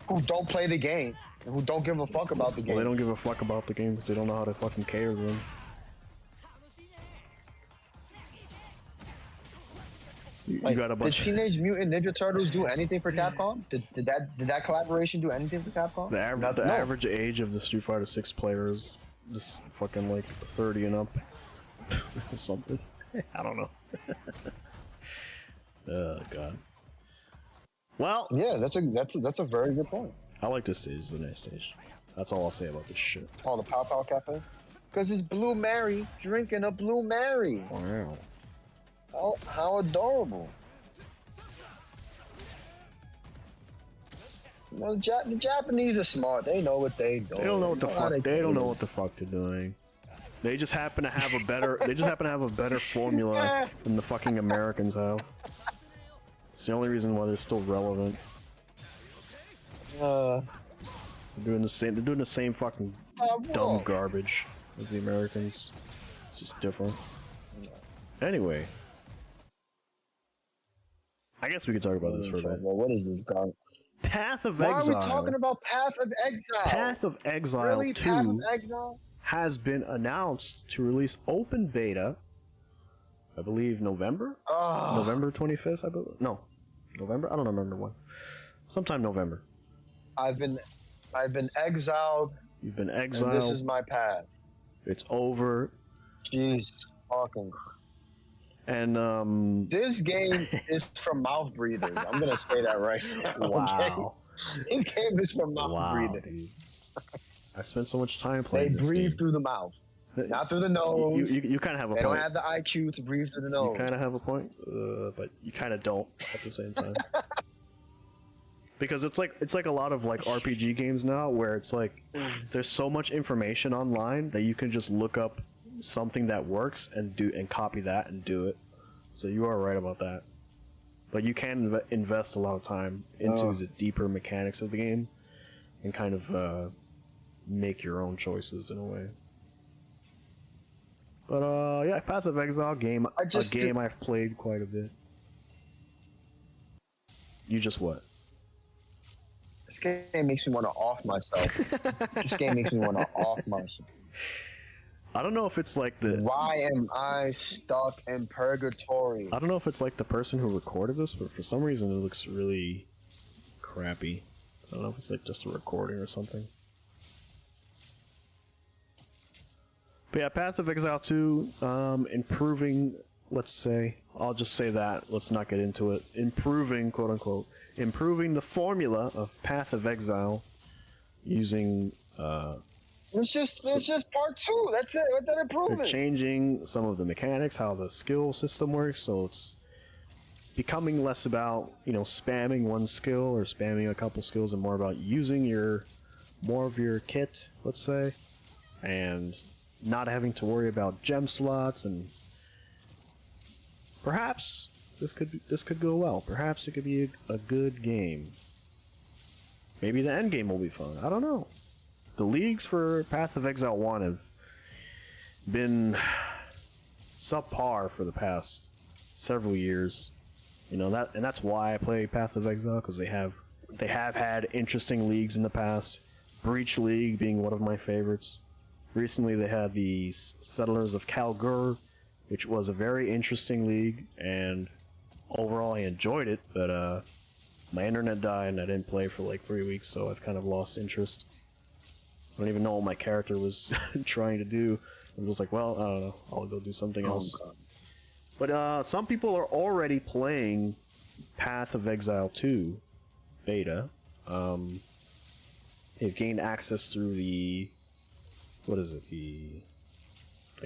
Who don't play the game and who don't give a fuck about the game. Well, they don't give a fuck about the game because they don't know how to fucking cater to them. Like, got a bunch. Did Teenage Mutant Ninja Turtles do anything for Capcom? Did that collaboration do anything for Capcom? The average age of the Street Fighter 6 players just fucking like 30 and up or something. I don't know. Oh god. Well, yeah, that's a very good point. I like this stage, the next stage. That's all I'll say about this shit. Oh, the Pow Pow Cafe? Because it's Blue Mary drinking a Blue Mary. Wow. Oh, how adorable. Well, the Japanese are smart. They know what they do. They don't know what the fuck. They don't know what the fuck they're doing. They just happen to have a better. They just happen to have a better formula than the fucking Americans have. It's the only reason why they're still relevant. They're doing the same. They're doing the same fucking dumb garbage as the Americans. It's just different. Anyway, I guess we could talk about this for a bit. Well, what is this garbage? Path of Why Exile. are we talking about Path of Exile? Path of Exile really? 2 Path of Exile? has been announced to release open beta, I believe November? November 25th, I believe? No. November? I don't remember when. Sometime November. I've been exiled. You've been exiled. And this is my path. It's over. Jesus fucking. And this game is for mouth breathers. I'm gonna say that right now. Wow. Okay? This game is for mouth breathers. Dude. I spent so much time playing. They breathe through the mouth, not through the nose. You kind of have a point. They don't have the IQ to breathe through the nose. You kind of have a point, but you kind of don't at the same time. Because it's like a lot of like RPG games now, where it's like there's so much information online that you can just look up something that works and copy that and do it. So you are right about that. But you can invest a lot of time into the deeper mechanics of the game and kind of make your own choices in a way. But yeah, Path of Exile game, I've played quite a bit. You just what? This game makes me want to off myself. This game makes me want to off myself. I don't know if it's like the. Why am I stuck in purgatory? I don't know if it's like the person who recorded this, but for some reason it looks really crappy. I don't know if it's like just a recording or something. But yeah, Path of Exile 2, improving, let's say, I'll just say that, let's not get into it. Improving, quote unquote, improving the formula of Path of Exile using, It's just part 2. That's it. What that they're improvement? changing some of the mechanics, how the skill system works, so it's becoming less about, spamming one skill or spamming a couple skills and more about using more of your kit, let's say, and not having to worry about gem slots, and perhaps this could go well. Perhaps it could be a good game. Maybe the end game will be fun. I don't know. The leagues for Path of Exile 1 have been subpar for the past several years. That's why I play Path of Exile, because they have had interesting leagues in the past. Breach League being one of my favorites. Recently they had the Settlers of Kalgur, which was a very interesting league, and overall I enjoyed it, but my internet died and I didn't play for like 3 weeks, so I've kind of lost interest. I don't even know what my character was trying to do. I'm just like, well, I don't know, I'll go do something else. But some people are already playing Path of Exile 2 beta. They've gained access through the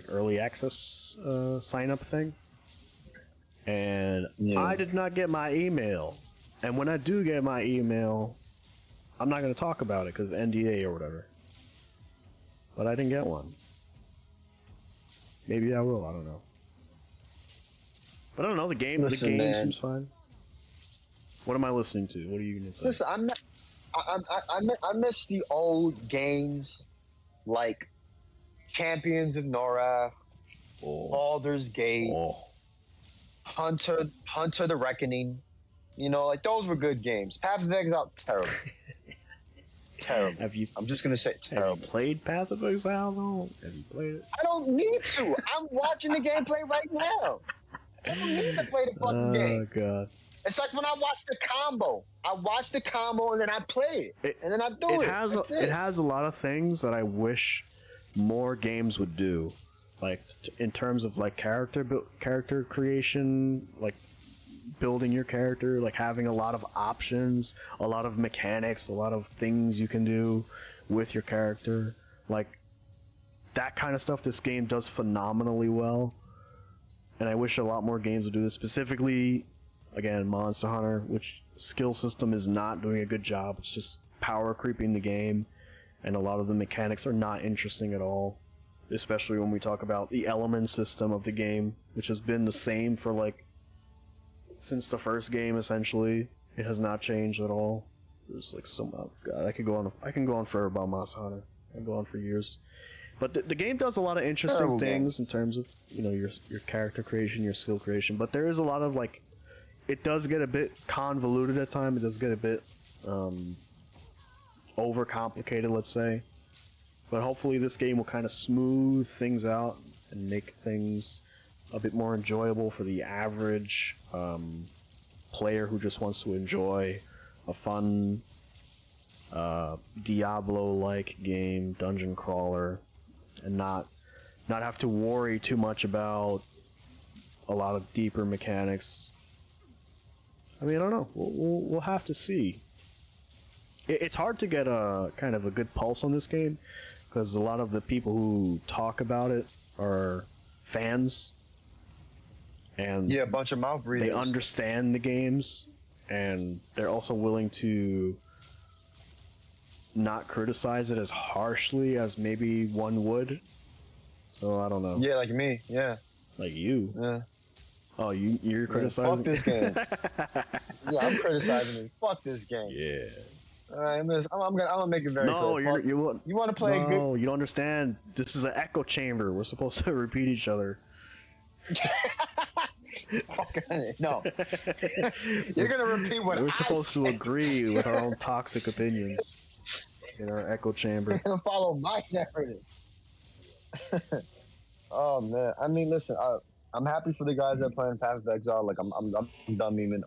early access sign-up thing. And yeah. I did not get my email. And when I do get my email, I'm not going to talk about it because NDA or whatever. But I didn't get one. Maybe I will, I don't know. But I don't know, the game seems fine. What am I listening to? What are you going to say? Listen, I miss the old games like Champions of Norath, Baldur's Gate, Hunter the Reckoning. Like those were good games. Path of Exile, terrible. Terrible. I'm just gonna say terrible. Have you played Path of Exile though? Have you played it? I don't need to. I'm watching the gameplay right now. I don't need to play the fucking game. Oh god. It's like when I watch the combo. I watch the combo and then I play it. And then I do it. It has a lot of things that I wish more games would do. Like in terms of like character creation, like building your character, like having a lot of options, a lot of mechanics, a lot of things you can do with your character. Like that kind of stuff this game does phenomenally well. And I wish a lot more games would do this. Specifically, again, Monster Hunter, which skill system is not doing a good job. It's just power creeping the game, and a lot of the mechanics are not interesting at all. Especially when we talk about the element system of the game, which has been the same for like since the first game essentially. It has not changed at all. There's like God, I can go on forever about Monster Hunter. I can go on for years. But the game does a lot of interesting things in terms of, your character creation, your skill creation, but there is a lot of like, it does get a bit convoluted at times. It does get a bit overcomplicated, let's say. But hopefully this game will kind of smooth things out and make things a bit more enjoyable for the average player who just wants to enjoy a fun Diablo-like game, dungeon crawler, and not have to worry too much about a lot of deeper mechanics. I mean, I don't know. We'll have to see. It's hard to get a kind of a good pulse on this game because a lot of the people who talk about it are fans, and a bunch of mouth breathers. They understand the games, and they're also willing to not criticize it as harshly as maybe one would. So I don't know. Yeah, like me. Yeah. Like you. Yeah. Oh, you're criticizing? Fuck this game. Yeah, I'm criticizing it. Fuck this game. Yeah. All right, I'm gonna make it very clear. You want to play a good... No, you don't understand. This is an echo chamber. We're supposed to repeat each other. No. You're gonna repeat what we're supposed to agree with our own toxic opinions in our echo chamber. You're gonna follow my narrative. Oh man, I mean, listen, I'm happy for the guys that are playing Path of Exile. Like, I'm done memeing.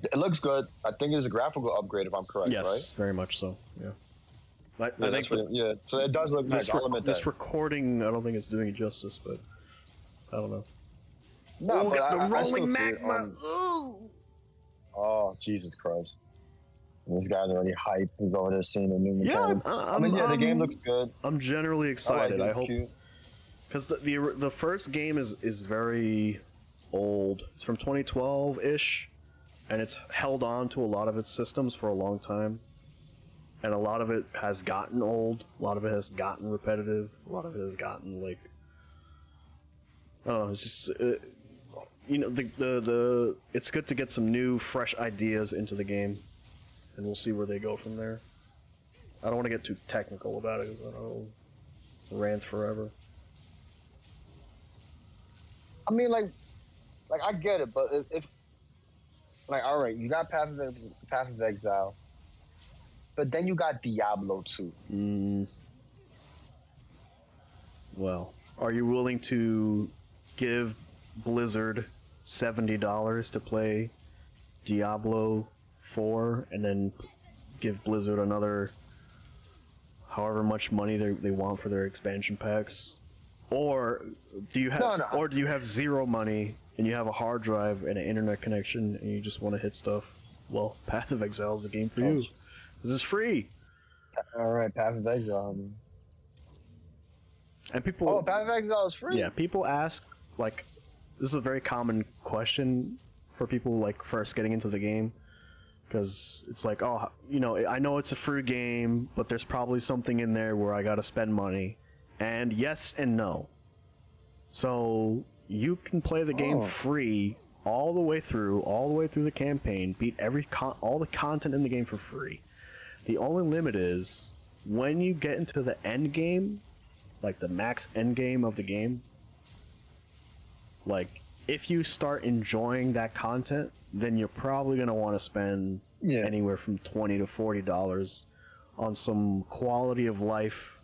It looks good. I think it's a graphical upgrade, if I'm correct, yes, right? very much so. Yeah. I think so it does look nice. I'll admit that. This recording, I don't think it's doing it justice, but I don't know. No, but the I still rolling see it magma. Oh, Jesus Christ. This guy's already hyped. He's over there seeing the new mechanics. The game looks good. I'm generally excited. I hope, cute. because the first game is very old. It's from 2012-ish, and it's held on to a lot of its systems for a long time. And a lot of it has gotten old. A lot of it has gotten repetitive. A lot of it has gotten like, I don't know. It's just it's good to get some new, fresh ideas into the game, and we'll see where they go from there. I don't want to get too technical about it because I don't rant forever. I mean, like I get it, but if like, all right, you got Path of Exile. But then you got Diablo 2. Well, are you willing to give Blizzard $70 to play Diablo 4 and then give Blizzard another however much money they want for their expansion packs? Or do you have or do you have zero money and you have a hard drive and an internet connection and you just want to hit stuff? Well, Path of Exile is the game for you. This is free. All right, Path of Exile. And people. Oh, Path of Exile is free. Yeah, people ask, like, this is a very common question for people like first getting into the game, because it's like, oh, I know it's a free game, but there's probably something in there where I gotta spend money, and yes and no. So you can play the game free all the way through the campaign, beat all the content in the game for free. The only limit is when you get into the end game, like the max end game of the game, like if you start enjoying that content, then you're probably going to want to spend anywhere from $20 to $40 on some quality of life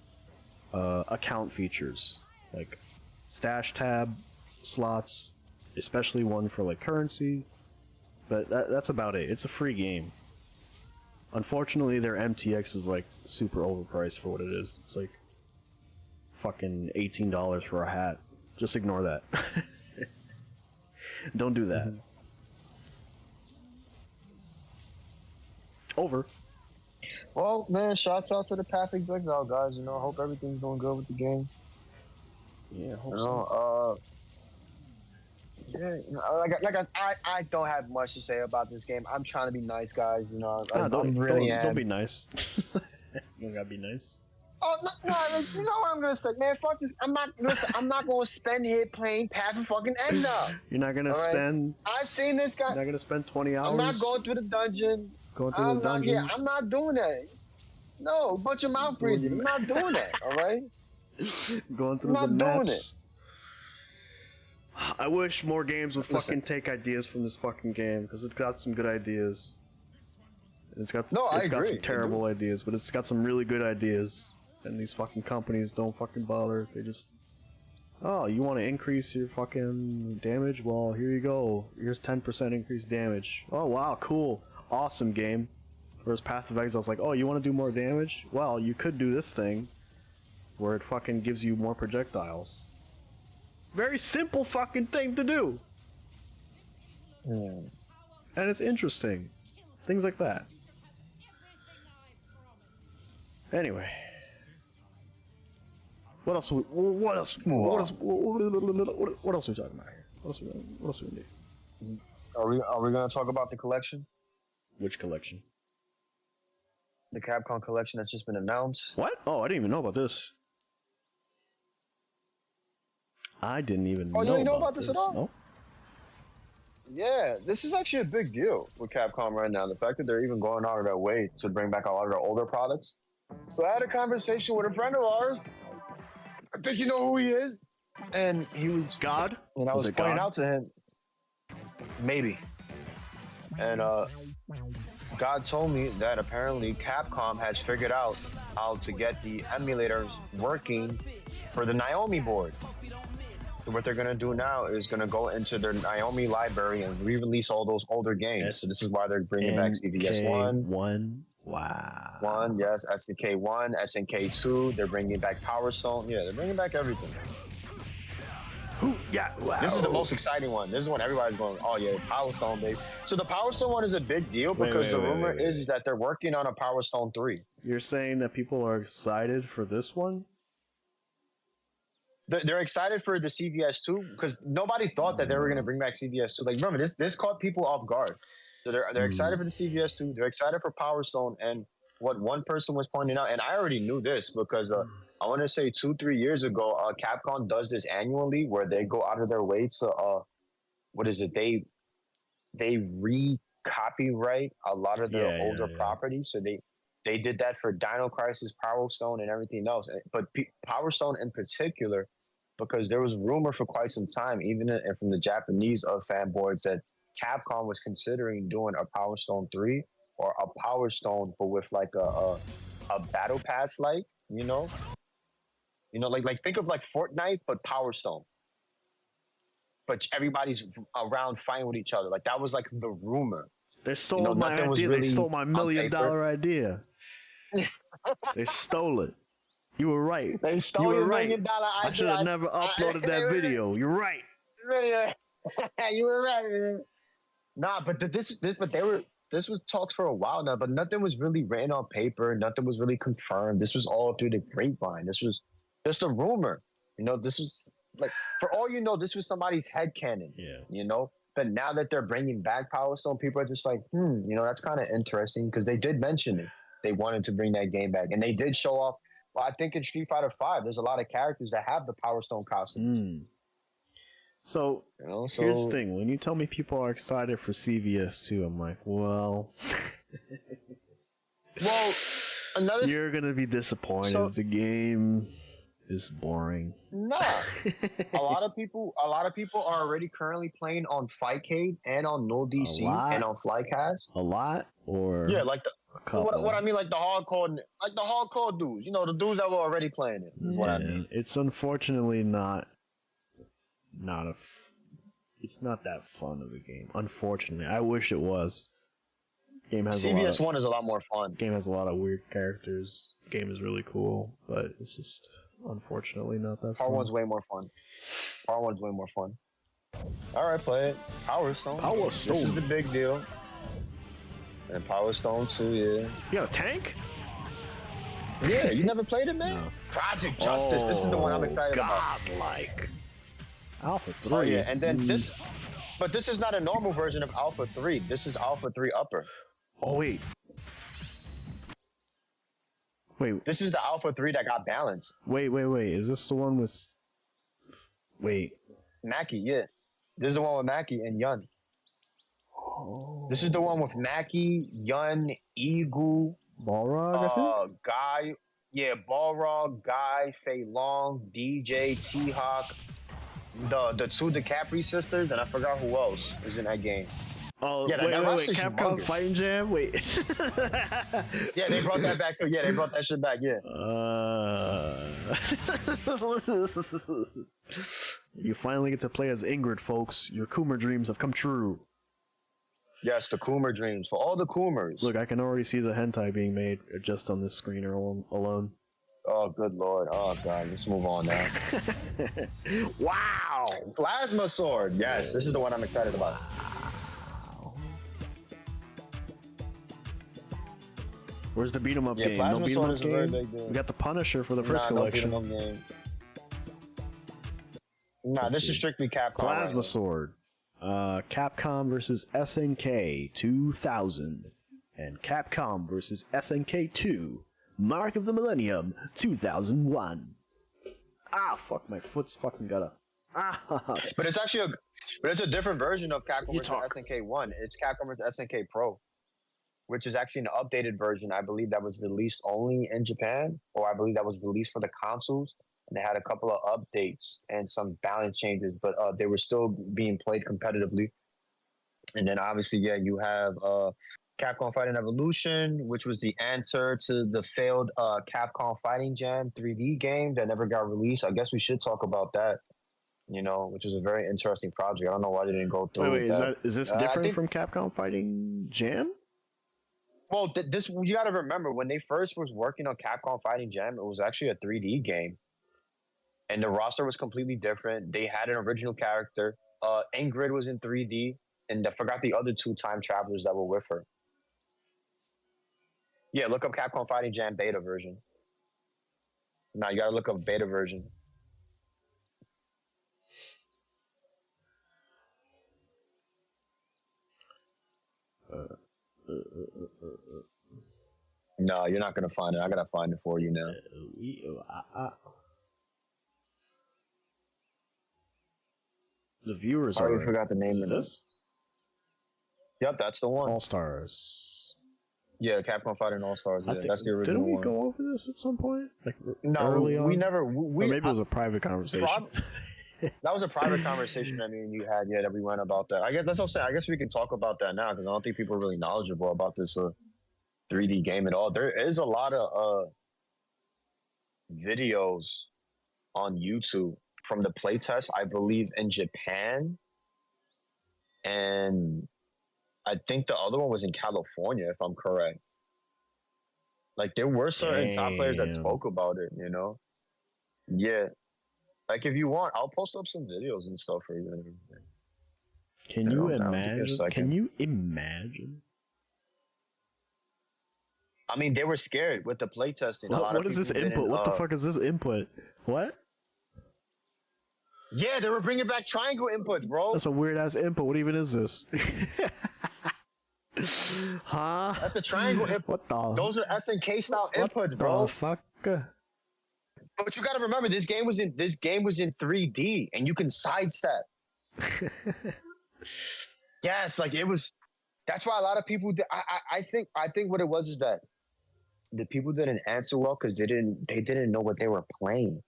account features, like stash tab slots, especially one for like currency, but that's about it. It's a free game. Unfortunately, their MTX is like super overpriced for what it is. It's like fucking $18 for a hat. Just ignore that. Don't do that. Over. Well, man, shouts out to the Path of Exile guys. I hope everything's going good with the game. Yeah, I hope so. Yeah, I don't have much to say about this game. I'm trying to be nice, guys. Don't be nice. You don't gotta be nice. Oh no! You know what I'm gonna say, man? Fuck this. I'm not gonna spend here playing Path of fucking Exile. You're not gonna spend. I've seen this guy. You're not gonna spend 20 hours. I'm not going through the dungeons. I'm not doing that. No, a bunch of mouth breathers. I'm not doing that. All right. Going through the maps. I wish more games would fucking take ideas from this fucking game, because it's got some good ideas. It's got some terrible ideas, but it's got some really good ideas. And these fucking companies don't fucking bother. They just, oh, you want to increase your fucking damage? Well, here you go. Here's 10% increased damage. Oh wow, cool, awesome game. Whereas Path of Exile's like, oh, you want to do more damage? Well, you could do this thing, where it fucking gives you more projectiles. Very simple fucking thing to do. And it's interesting. Things like that. Anyway. What else are we talking about here? What else we need? Are we gonna talk about the collection? Which collection? The Capcom collection that's just been announced. What? Oh, I didn't even know about this. I didn't even know. Oh, you didn't know about this at all? No. Yeah, this is actually a big deal with Capcom right now. The fact that they're even going out of their way to bring back a lot of their older products. So I had a conversation with a friend of ours. I think you know who he is. And he was God. And I was pointing out to him. Maybe. And God told me that apparently Capcom has figured out how to get the emulators working for the Naomi board. So what they're gonna do now is gonna go into their Naomi library and re-release all those older games. So this is why they're bringing back CVS One. Wow. One, yes, SNK 1, SNK 2. They're bringing back Power Stone. Yeah, they're bringing back everything. Yeah, wow. This is the most exciting one. This is when everybody's going, oh yeah, Power Stone, baby. So the Power Stone one is a big deal because the rumor is that they're working on a Power Stone 3. You're saying that people are excited for this one? They're excited for the CVS 2 because nobody thought that they were going to bring back CVS 2. Like, remember, this caught people off guard. So they're excited for the CVS 2. They're excited for Power Stone. And what one person was pointing out, and I already knew this because I want to say 2-3 years ago, Capcom does this annually where they go out of their way to what is it? They re-copyright a lot of their older properties. So they did that for Dino Crisis, Power Stone, and everything else. But Power Stone in particular, because there was rumor for quite some time, even from the Japanese fanboards, that Capcom was considering doing a Power Stone 3 or a Power Stone, but with like a battle pass, like like think of like Fortnite but Power Stone, but everybody's around fighting with each other. Like that was like the rumor. They stole my idea. They stole my $1 million idea. They stole it. You were right. They stole your $1 million idea. I should have never uploaded that video. You're right. You were right, man. Nah, but this was talks for a while now, but nothing was really written on paper. Nothing was really confirmed. This was all through the grapevine. This was just a rumor. This was like, for all you know, this was somebody's headcanon. Yeah. But now that they're bringing back Power Stone, people are just like, that's kind of interesting because they did mention it. They wanted to bring that game back, and they did show off. Well, I think in Street Fighter V, there's a lot of characters that have the Power Stone costume. So, here's the thing. When you tell me people are excited for CVS 2, I'm like, well... You're going to be disappointed. So, the game is boring. Nah. a lot of people are already currently playing on Fightcade and on No DC and on Flycast. A lot? Or... Yeah, like what I mean, like the hardcore dudes. The dudes that were already playing it is what I mean. It's unfortunately it's not that fun of a game. Unfortunately, I wish it was. Game has CVS 1 is a lot more fun. Game has a lot of weird characters. Game is really cool, but it's just unfortunately not that fun. Part 1's way more fun. Part 1's way more fun. All right, play it. Power Stone. This is the big deal. And Power Stone 2, yeah. You got a tank? Yeah, you never played it, man? No. Project Justice. This is the one I'm excited about. Godlike. Alpha 3. Oh, yeah, and then this is not a normal version of Alpha 3. This is Alpha 3 Upper. Oh, wait. This is the Alpha 3 that got balanced. Wait. Is this the one with... Wait. Maki, yeah. This is the one with Maki and Yun. Oh. This is the one with Maki, Yun, Eagle... Balrog, I think? Guy... Yeah, Balrog, Guy, Fei Long, DJ, T-Hawk... The two DiCaprio sisters, and I forgot who else is in that game. Oh, yeah, wait, Capcom Fighting Jam? Wait. Yeah, they brought that back, so yeah, they brought that shit back, yeah. You finally get to play as Ingrid, folks. Your Coomer dreams have come true. Yes, the Coomer dreams. For all the Coomers. Look, I can already see the hentai being made just on this screen alone. Oh, good lord. Oh, God. Let's move on now. Wow. Plasma Sword. Yes, this is the one I'm excited about. Where's the beat 'em up game? Plasma no beat 'em Sword up is game? a very big deal. We got the Punisher for the first collection. No beat 'em up game. Nah, this is strictly Capcom. Plasma Sword. Capcom versus SNK 2000. And Capcom versus SNK 2. Mark of the Millennium 2001. Ah, fuck, my foot's fucking got a... Ah. But it's actually it's a different version of Capcom versus SNK 1. It's Capcom versus SNK Pro, which is actually an updated version. I believe that was released only in Japan, or I believe that was released for the consoles. And they had a couple of updates and some balance changes, but they were still being played competitively. And then obviously, yeah, you have Capcom Fighting Evolution, which was the answer to the failed Capcom Fighting Jam 3D game that never got released. I guess we should talk about that. Which is a very interesting project. I don't know why they didn't go through. Wait, is this different from Capcom Fighting Jam? Well, this you got to remember when they first was working on Capcom Fighting Jam, it was actually a 3D game, and the roster was completely different. They had an original character. Ingrid was in 3D, and I forgot the other two time travelers that were with her. Yeah, look up Capcom Fighting Jam beta version. Now you got to look up beta version. No, you're not gonna find it. I gotta find it for you now. The viewers I already forgot the name of this. Yep, that's the one. All Stars. Yeah, Capcom Fighting All Stars. Yeah, that's the original one. Didn't we go over this at some point? Like no, early on? We never. Or maybe it was a private conversation. That was a private conversation that me and you had. Yeah, that we went about that. I guess that's what I'm saying. I guess we can talk about that now because I don't think people are really knowledgeable about this 3D game at all. There is a lot of videos on YouTube from the playtest, I believe, in Japan, and I think the other one was in California, if I'm correct. Like there were certain top players that spoke about it. Yeah. Like if you want, I'll post up some videos and stuff for you. Can you imagine? Can you imagine? I mean, they were scared with the playtesting. What is this input? What the fuck is this input? What? Yeah, they were bringing back triangle inputs, bro. That's a weird ass input. What even is this? Huh? That's a triangle input. What the? Those are SNK style inputs, bro. Fuck. But you got to remember, this game was in 3D, and you can sidestep. Yes, like it was. That's why a lot of people. I think what it was is that the people didn't answer well because they didn't know what they were playing,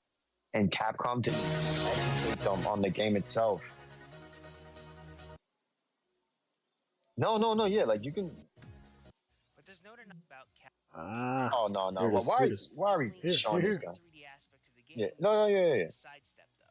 and Capcom didn't educate them on the game itself. No, yeah, like you can. But there's no doubt about Capcom. Oh no! Well, why are we showing this guy? Yeah. No, yeah. Sidestep though.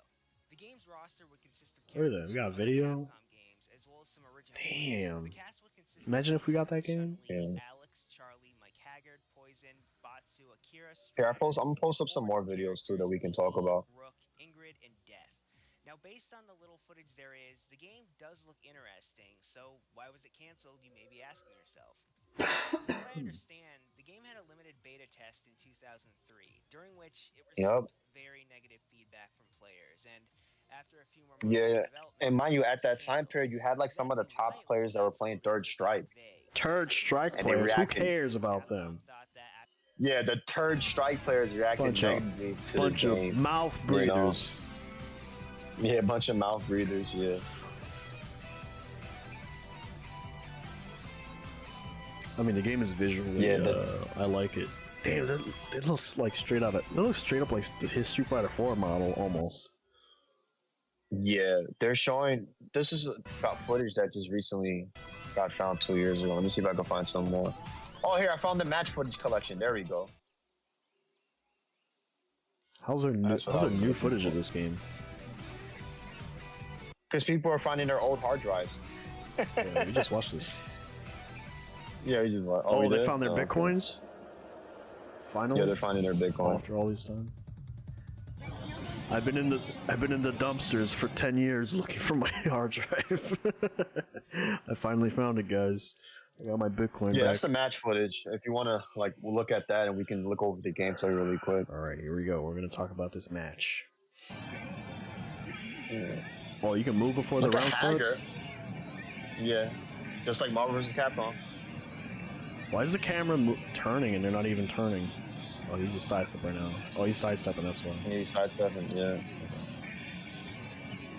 The game's roster would consist of Look at that. We got video. Games, as well as some original Damn. the cast would consist Imagine if we got that game. Alex, Charlie, Mike Haggard, Poison, Batsu, Akira. Here, I'm gonna post up some more videos too that we can talk about. Rook, Ingrid, and Death. Now, based on the little footage there is, the game does look interesting. So, why was it canceled? You may be asking yourself. From what I understand, the game had a limited beta test in 2003, during which it received very negative feedback from players. And after a few more months of development, and mind you, at that time period, you had like some of the top players that were playing Third Strike. Third Strike players? Who cares about them? Yeah, the Third Strike players reacted negatively to this game. Bunch of mouth breathers. Yeah, a bunch of mouth breathers, yeah. I mean, the game is visually. I like it. Damn, it looks like straight up like the Street Fighter 4 model almost. Yeah, they're showing. This is footage that just recently got found 2 years ago. Let me see if I can find some more. Oh, here I found the match footage collection. There we go. How's there new footage of this game? Because people are finding their old hard drives. Yeah, we just watched this. Yeah, we just watched. Oh, they found their bitcoins? Okay. Finally? Yeah, they're finding their bitcoin after all this time. I've been in the dumpsters for 10 years looking for my hard drive. I finally found it, guys. I got my Bitcoin back. That's the match footage. If you want to look at that, and we can look over the gameplay really quick. All right, here we go. We're gonna talk about this match. Yeah. Well, you can move before the round starts. Yeah, just like Marvel vs. Capcom. Why is the camera turning and they're not even turning? Oh, he's just sidestepping right now. Oh, he's sidestepping, that's why. Yeah, he's sidestepping, yeah. Okay.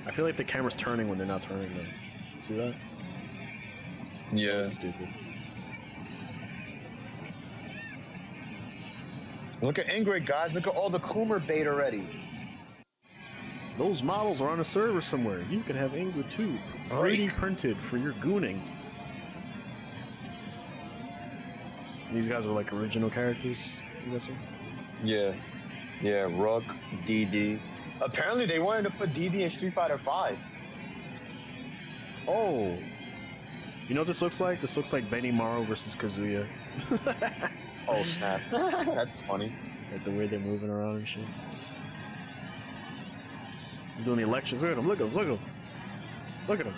I feel like the camera's turning when they're not turning, though. See that? Yeah. That's stupid. Look at Ingrid, guys. Look at all the Coomer bait already. Those models are on a server somewhere. You can have Ingrid too. 3D printed for your gooning. These guys are like original characters, I'm guessing. Yeah. Yeah, Rook, DD. Apparently they wanted to put DD in Street Fighter 5. Oh. You know what this looks like? This looks like Benny Morrow versus Kazuya. Oh, snap. That's funny. Like the way they're moving around and shit. I'm doing the elections. Look at him, look at him, look at him. Look at him.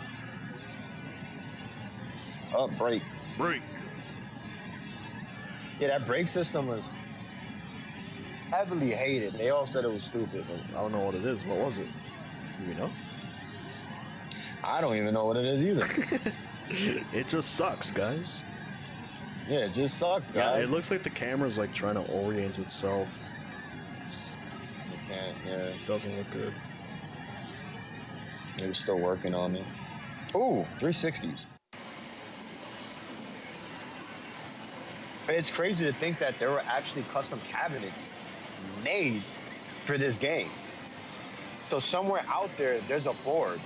Oh, break. Break. Yeah, that break system was heavily hated. They all said it was stupid. I don't know what it is. What was it? Do we know? I don't even know what it is either. It just sucks, guys. Yeah, it just sucks, Yeah, guys. it looks like the camera's like trying to orient itself. Yeah, It doesn't look good. they're still working on it. Ooh, 360s. It's crazy to think that there were actually custom cabinets made for this game. So somewhere out there, there's a board.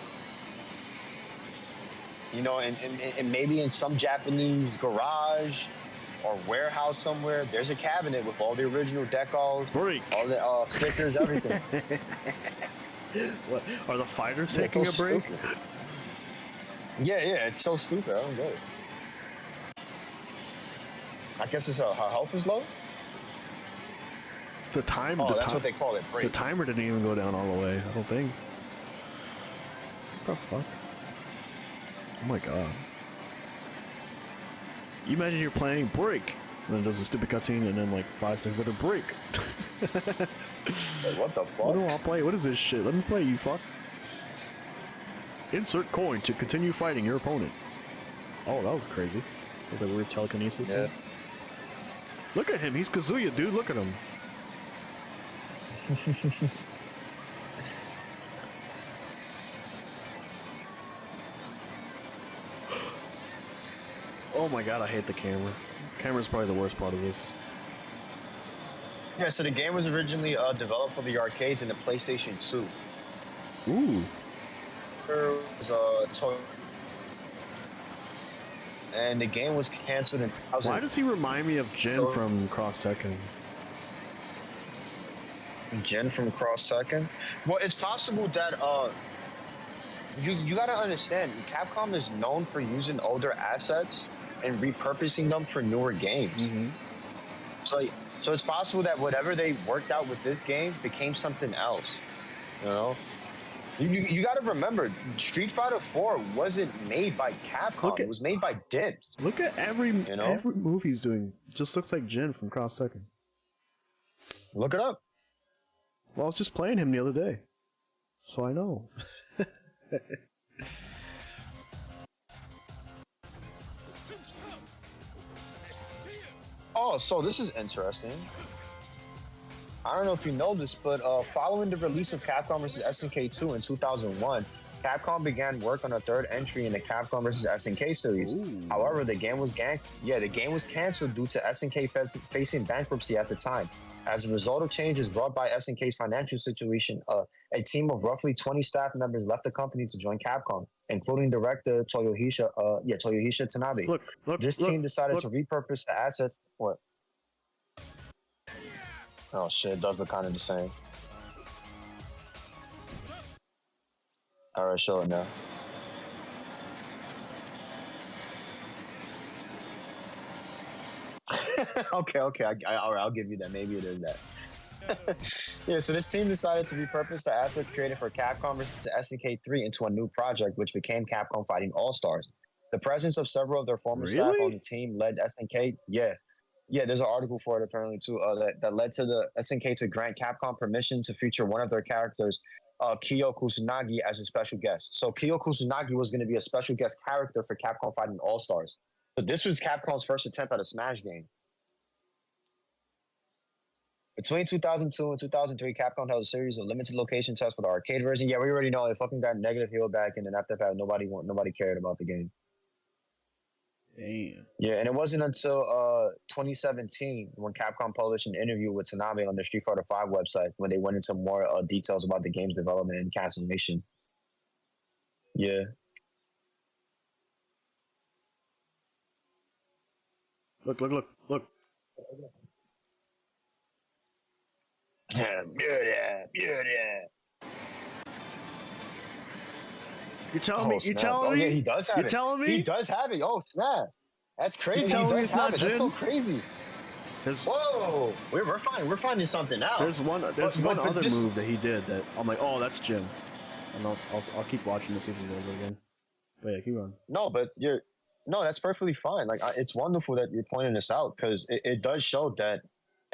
You know, and maybe in some Japanese garage or warehouse somewhere, there's a cabinet with all the original decals, Break. all the stickers, everything. What? Are the fighters Yeah, taking so a break? stupid. Yeah, it's so stupid. I don't get it. I guess it's her health is low. The time. Oh, that's what they call it. Break. The timer didn't even go down all the way. I don't think. What the fuck? Oh my god. You imagine you're playing break, and then it does a stupid cutscene, and then like 5 seconds later break. Like, what the fuck? What do I play? What is this shit? Let me play, you fuck. Insert coin to continue fighting your opponent. Oh, that was crazy. That was like weird telekinesis. Yeah. Look at him. He's Kazuya, dude. Look at him. Oh my god, I hate the camera. Camera's probably the worst part of this. Yeah, so the game was originally developed for the arcades and the PlayStation 2. Ooh. There was and the game was canceled in 2000. Why does he remind me of Jin from Cross Tekken? Jen from Cross Second? Well, it's possible that you gotta understand, Capcom is known for using older assets and repurposing them for newer games. Mm-hmm. So it's possible that whatever they worked out with this game became something else. You know? You got to remember, Street Fighter 4 wasn't made by Capcom. It was made by Dims. Look at every move he's doing. It just looks like Jin from Cross Tekken. Look it up. Well, I was just playing him the other day, so I know. Oh, so this is interesting. I don't know if you know this, but following the release of Capcom vs. SNK 2 in 2001, Capcom began work on a third entry in the Capcom vs. SNK series. Ooh. However, the game was canceled due to SNK facing bankruptcy at the time. As a result of changes brought by SNK's financial situation, a team of roughly 20 staff members left the company to join Capcom, including director Toyohisa Tanabe. This team decided to repurpose the assets. What? Oh shit, it does look kind of the same. Alright, show it now. Okay, I'll give you that. Maybe it is that. Yeah, so this team decided to repurpose the assets created for Capcom vs. SNK 3 into a new project, which became Capcom Fighting All-Stars. The presence of several of their former staff on the team led SNK. Yeah, there's an article for it apparently too that led to the SNK to grant Capcom permission to feature one of their characters, Kyo Kusanagi, as a special guest. So Kyo Kusanagi was going to be a special guest character for Capcom Fighting All-Stars. So this was Capcom's first attempt at a Smash game. Between 2002 and 2003, Capcom held a series of limited location tests for the arcade version. Yeah, we already know it fucking got negative feedback, and then after that, nobody cared about the game. Damn. Yeah, and it wasn't until 2017 when Capcom published an interview with Tanabe on their Street Fighter V website when they went into more details about the game's development and cancellation. Yeah. Look. You telling me? You snap. telling me? Yeah, he does have you it. telling me? He does have it. Oh, snap. That's crazy. He telling me does it's have not it. That's so Jin? crazy. Whoa. We're finding something out. There's one But other this, move that he did that I'm like, oh, that's Jin. And I'll keep watching to see if he does it again. But yeah, keep going. No, that's perfectly fine. Like, it's wonderful that you're pointing this out because it does show that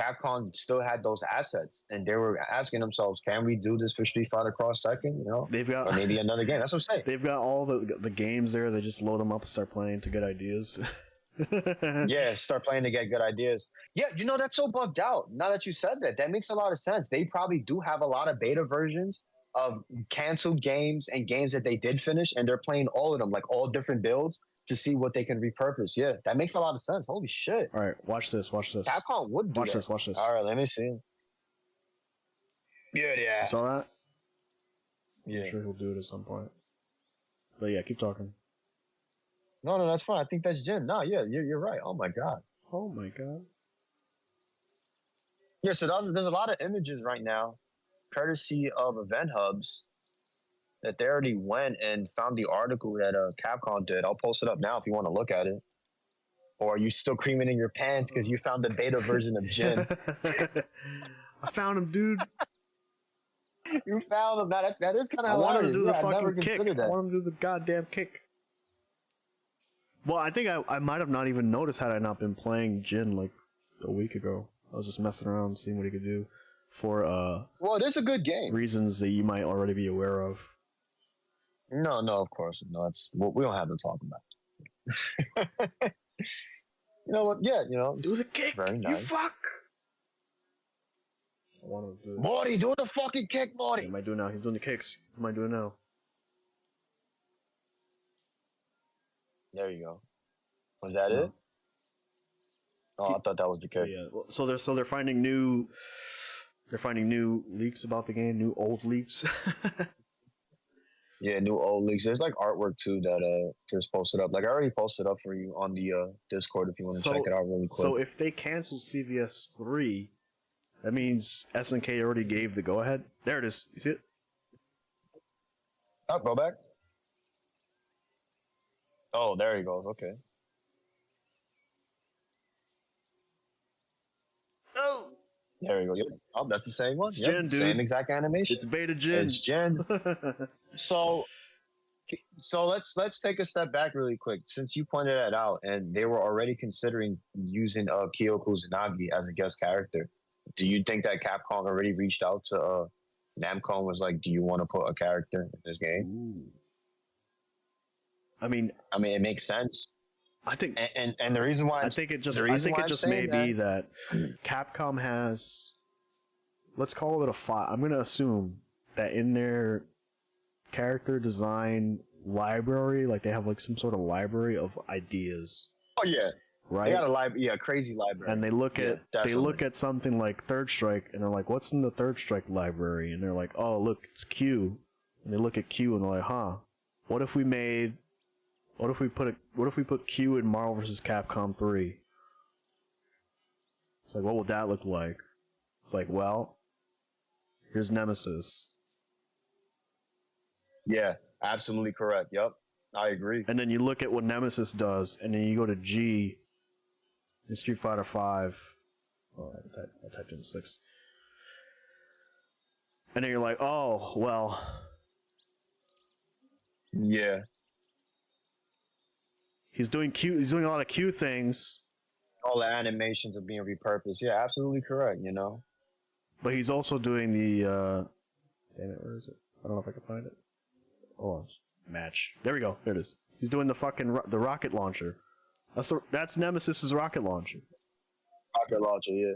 Capcom still had those assets and they were asking themselves, can we do this for Street Fighter Cross Second? You know, They've got or maybe another game. That's what I'm saying. They've got all the games there. They just load them up and start playing to get ideas. Yeah, start playing to get good ideas. Yeah, that's so bugged out. Now that you said that, that makes a lot of sense. They probably do have a lot of beta versions of canceled games and games that they did finish, and they're playing all of them, like all different builds, to see what they can repurpose. Yeah, that makes a lot of sense. Holy shit. All right, watch this. Watch this. Capcom would do watch that. this. Watch this. All right, let me see. Yeah. You saw that? Yeah. I'm sure he'll do it at some point. But yeah, keep talking. No, that's fine. I think that's Jin. No, yeah, you're right. Oh my god. Oh my god. Yeah, so there's a lot of images right now, courtesy of Event Hubs, that they already went and found the article that Capcom did. I'll post it up now if you want to look at it. Or are you still creaming in your pants because you found the beta version of Jin? I found him, dude. You found him. That is kind of I wanted hilarious. to do the I never fucking kick. considered that. I wanted to do the goddamn kick. Well, I think I might have not even noticed had I not been playing Jin like a week ago. I was just messing around, seeing what he could do for Well, it is a good game. reasons that you might already be aware of. No, of course. No, we don't have to talk about it. You know what? Yeah, Do the kick, very nice. you fuck! I want to do it. Morty, do the fucking kick, What Morty. am I doing now? He's doing the kicks. What am I doing now? There you go. Was that No. it? Oh, I thought that was the kick. Yeah. Well, so they're finding new leaks about the game, new old leaks. Yeah, new old leaks. There's like artwork too that just posted up. Like I already posted up for you on the Discord if you want to check it out really quick. So if they cancel CVS 3, that means SNK already gave the go ahead. There it is. You see it? Oh, go back. Oh, there he goes. Okay. Oh, there you go. Yep. Oh, that's the same one. It's Yep. Jin, dude. Same exact animation. it's beta Jin. It's Jin. So let's take a step back really quick. Since you pointed that out, and they were already considering using Kyo Kusanagi as a guest character, do you think that Capcom already reached out to Namco and was like, "Do you want to put a character in this game?" Ooh. I mean, it makes sense. I think And the reason why I think it just I'm may saying be that Capcom has, let's call it a file. I'm gonna assume that in their character design library, like they have like some sort of library of ideas. Oh yeah, right. They got a crazy library. And they look at definitely. something like Third Strike, and they're like, "What's in the Third Strike library?" And they're like, "Oh, look, it's Q." And they look at Q and they're like, "Huh, what if we put Q in Marvel vs. Capcom 3? It's like, what would that look like? It's like, well, here's Nemesis. Yeah, absolutely correct. Yep, I agree. And then you look at what Nemesis does, and then you go to G in Street Fighter 5. Oh, I typed in 6. And then you're like, oh, well. Yeah. He's doing a lot of Q things. All the animations are being repurposed. Yeah, absolutely correct, But he's also doing the damn it, where is it? I don't know if I can find it. Oh, match. There we go. There it is. He's doing the fucking the rocket launcher. That's Nemesis's rocket launcher. Rocket launcher, yeah.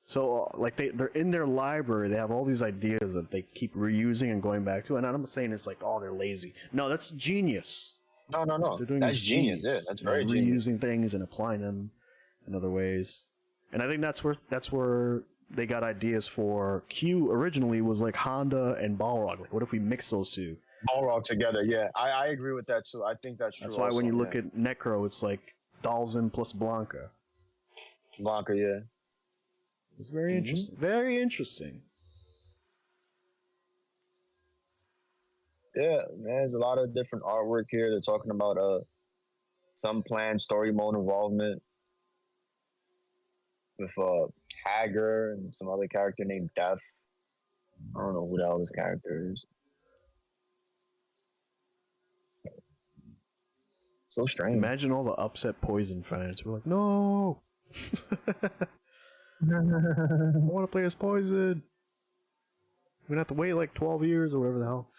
So like they're in their library. They have all these ideas that they keep reusing and going back to. And I'm not saying it's like, oh, they're lazy. No, that's genius. No. They're doing That's genius. Yeah, that's very genius. Reusing things and applying them in other ways. And I think that's where they got ideas for Q. Originally was like Honda and Balrog. Like, what if we mix those two? Balrog together, yeah. I agree with that too. I think that's true. That's why also, when you look at Necro, it's like Dalzin plus Blanca. Blanca, yeah. It's very interesting. Very interesting. Yeah, man, there's a lot of different artwork here. They're talking about some planned story mode involvement with Hager and some other character named Death. I don't know who the hell this character is. So strange. Imagine all the upset Poison fans. We're like, no! I want to play as Poison! We're going to have to wait like 12 years or whatever the hell.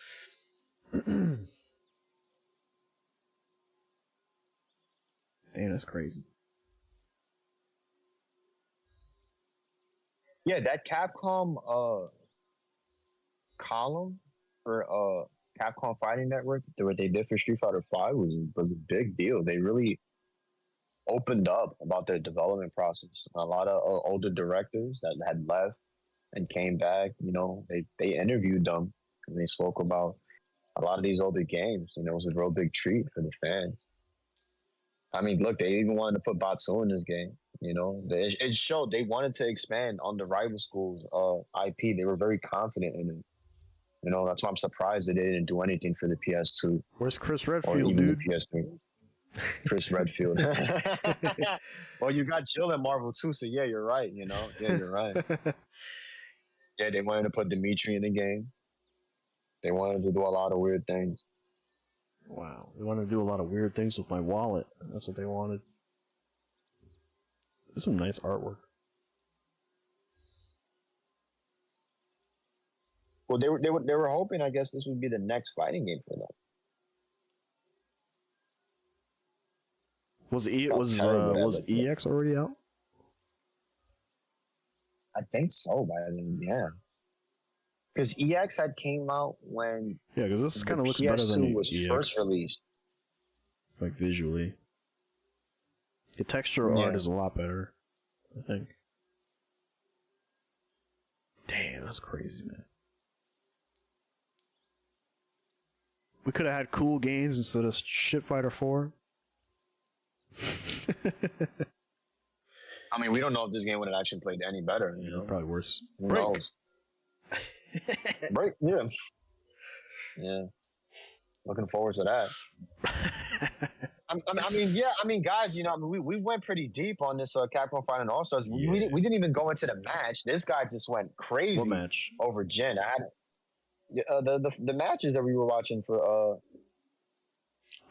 Damn, that's crazy. Yeah, that Capcom column for Capcom Fighting Network, what they did for Street Fighter V was a big deal. They really opened up about their development process. A lot of older directors that had left and came back, you know, they interviewed them and they spoke about a lot of these older games. You know, it was a real big treat for the fans. I mean, look, they even wanted to put Batsu in this game. You know, it showed they wanted to expand on the rival schools IP. They were very confident in it. You know, that's why I'm surprised they didn't do anything for the PS2. Where's Chris Redfield, or even dude? The PS3. Chris Redfield. Well, you got Jill in Marvel too, so yeah, you're right. You know, yeah, you're right. Yeah, they wanted to put Dimitri in the game. They wanted to do a lot of weird things. Wow, they wanted to do a lot of weird things with my wallet. That's what they wanted. There's some nice artwork. Well, they were hoping, I guess, this would be the next fighting game for them. Was EX already out? I think so. By then, yeah. Because EX had came out when because this kind of looks better than was EX. First released. Like visually, the texture art is a lot better, I think. Damn, that's crazy, man. We could have had cool games instead of shit Fighter 4. I mean, we don't know if this game would have actually played any better. You know? Probably worse. Who knows? Break, yeah. Yeah. Looking forward to that. I mean, guys, you know, we went pretty deep on this Capcom Fighting All Stars. We didn't even go into the match. This guy just went crazy. What match? Over Jin. I had the matches that we were watching for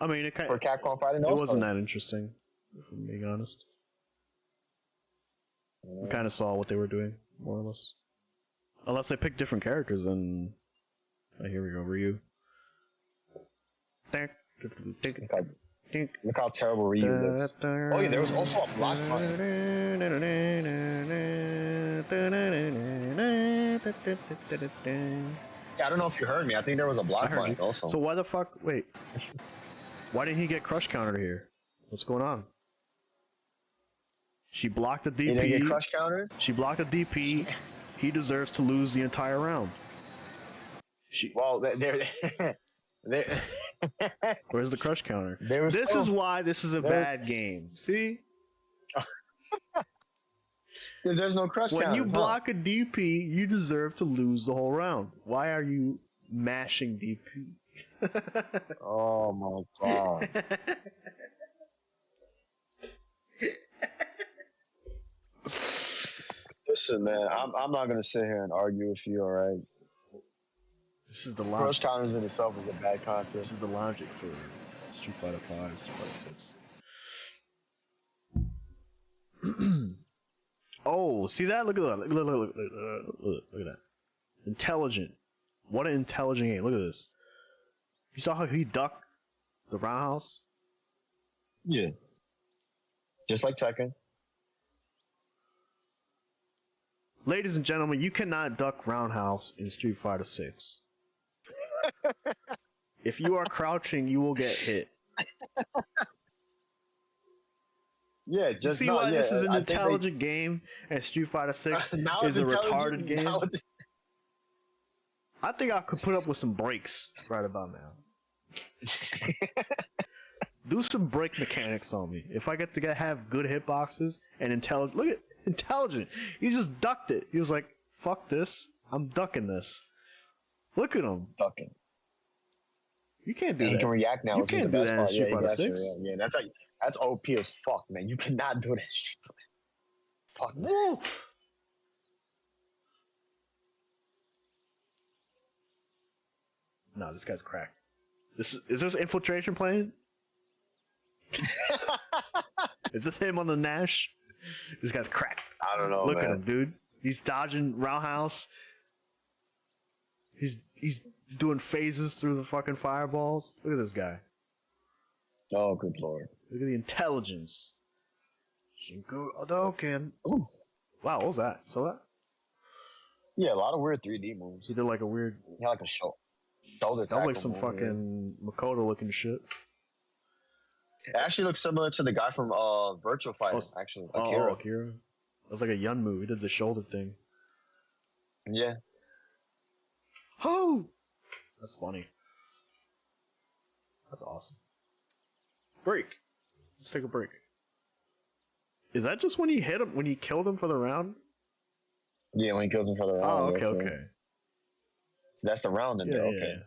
I mean, for Capcom Fighting All Stars. It wasn't that interesting, if I'm being honest. Yeah. We kind of saw what they were doing, more or less. Unless they picked different characters, then here we go, Ryu. Look how terrible Ryu looks. Oh yeah, there was also a block button. Yeah, I don't know if you heard me. I think there was a block button also. So why the fuck? Wait. Why didn't he get crush countered here? What's going on? She blocked the DP. He didn't get crush countered? She blocked the DP. He deserves to lose the entire round. Well, where's the crush counter? This is why this is a bad game. See? Because there's no crush counter. When you block a DP, you deserve to lose the whole round. Why are you mashing DP? Oh my god. Listen, man, I'm not gonna sit here and argue with you, all right? This is the logic. Crush counters in itself is a bad concept. This is the logic for Street Fighter V, Street Fighter 6. Oh, see that? Look at that! Look at that! Intelligent. What an intelligent game! Look at this. You saw how he ducked the roundhouse? Yeah. Just like Tekken. Ladies and gentlemen, you cannot duck roundhouse in Street Fighter 6. If you are crouching, you will get hit. Yeah, just see why this is an intelligent game, and Street Fighter 6 is a retarded game. I think I could put up with some breaks right about now. Do some break mechanics on me. If I get to have good hitboxes and intelligent, look at intelligent. He just ducked it. He was like, "Fuck this! I'm ducking this." Look at him Ducking. You can't do and that. He can react now, You which is can't the do best that in part. Street Yeah, Fighter you got 6. you. Yeah, that's OP as fuck, man. You cannot do that in Street Fighter. Fuck. Woo! No, this guy's cracked. Is this infiltration playing? Is this him on the Nash? This guy's cracked. I don't know, Look man. at him, dude. He's dodging roundhouse. He's doing phases through the fucking fireballs. Look at this guy. Oh, good lord. Look at the intelligence. Shinku Odoken. Ooh. Wow, what was that? Saw that? Yeah, a lot of weird 3D moves. He did like a weird. Yeah, like a shoulder. That was like tackle some move, fucking Makoto looking shit. It actually looks similar to the guy from Virtual Fighter. Actually, Akira. Akira. That was like a Yun move. He did the shoulder thing. Yeah. Oh! That's funny. That's awesome. Break. Let's take a break. Is that just when he hit him, when he killed him for the round? Yeah, when he kills him for the round. Oh, okay, so okay. That's the round in there. Okay. Yeah.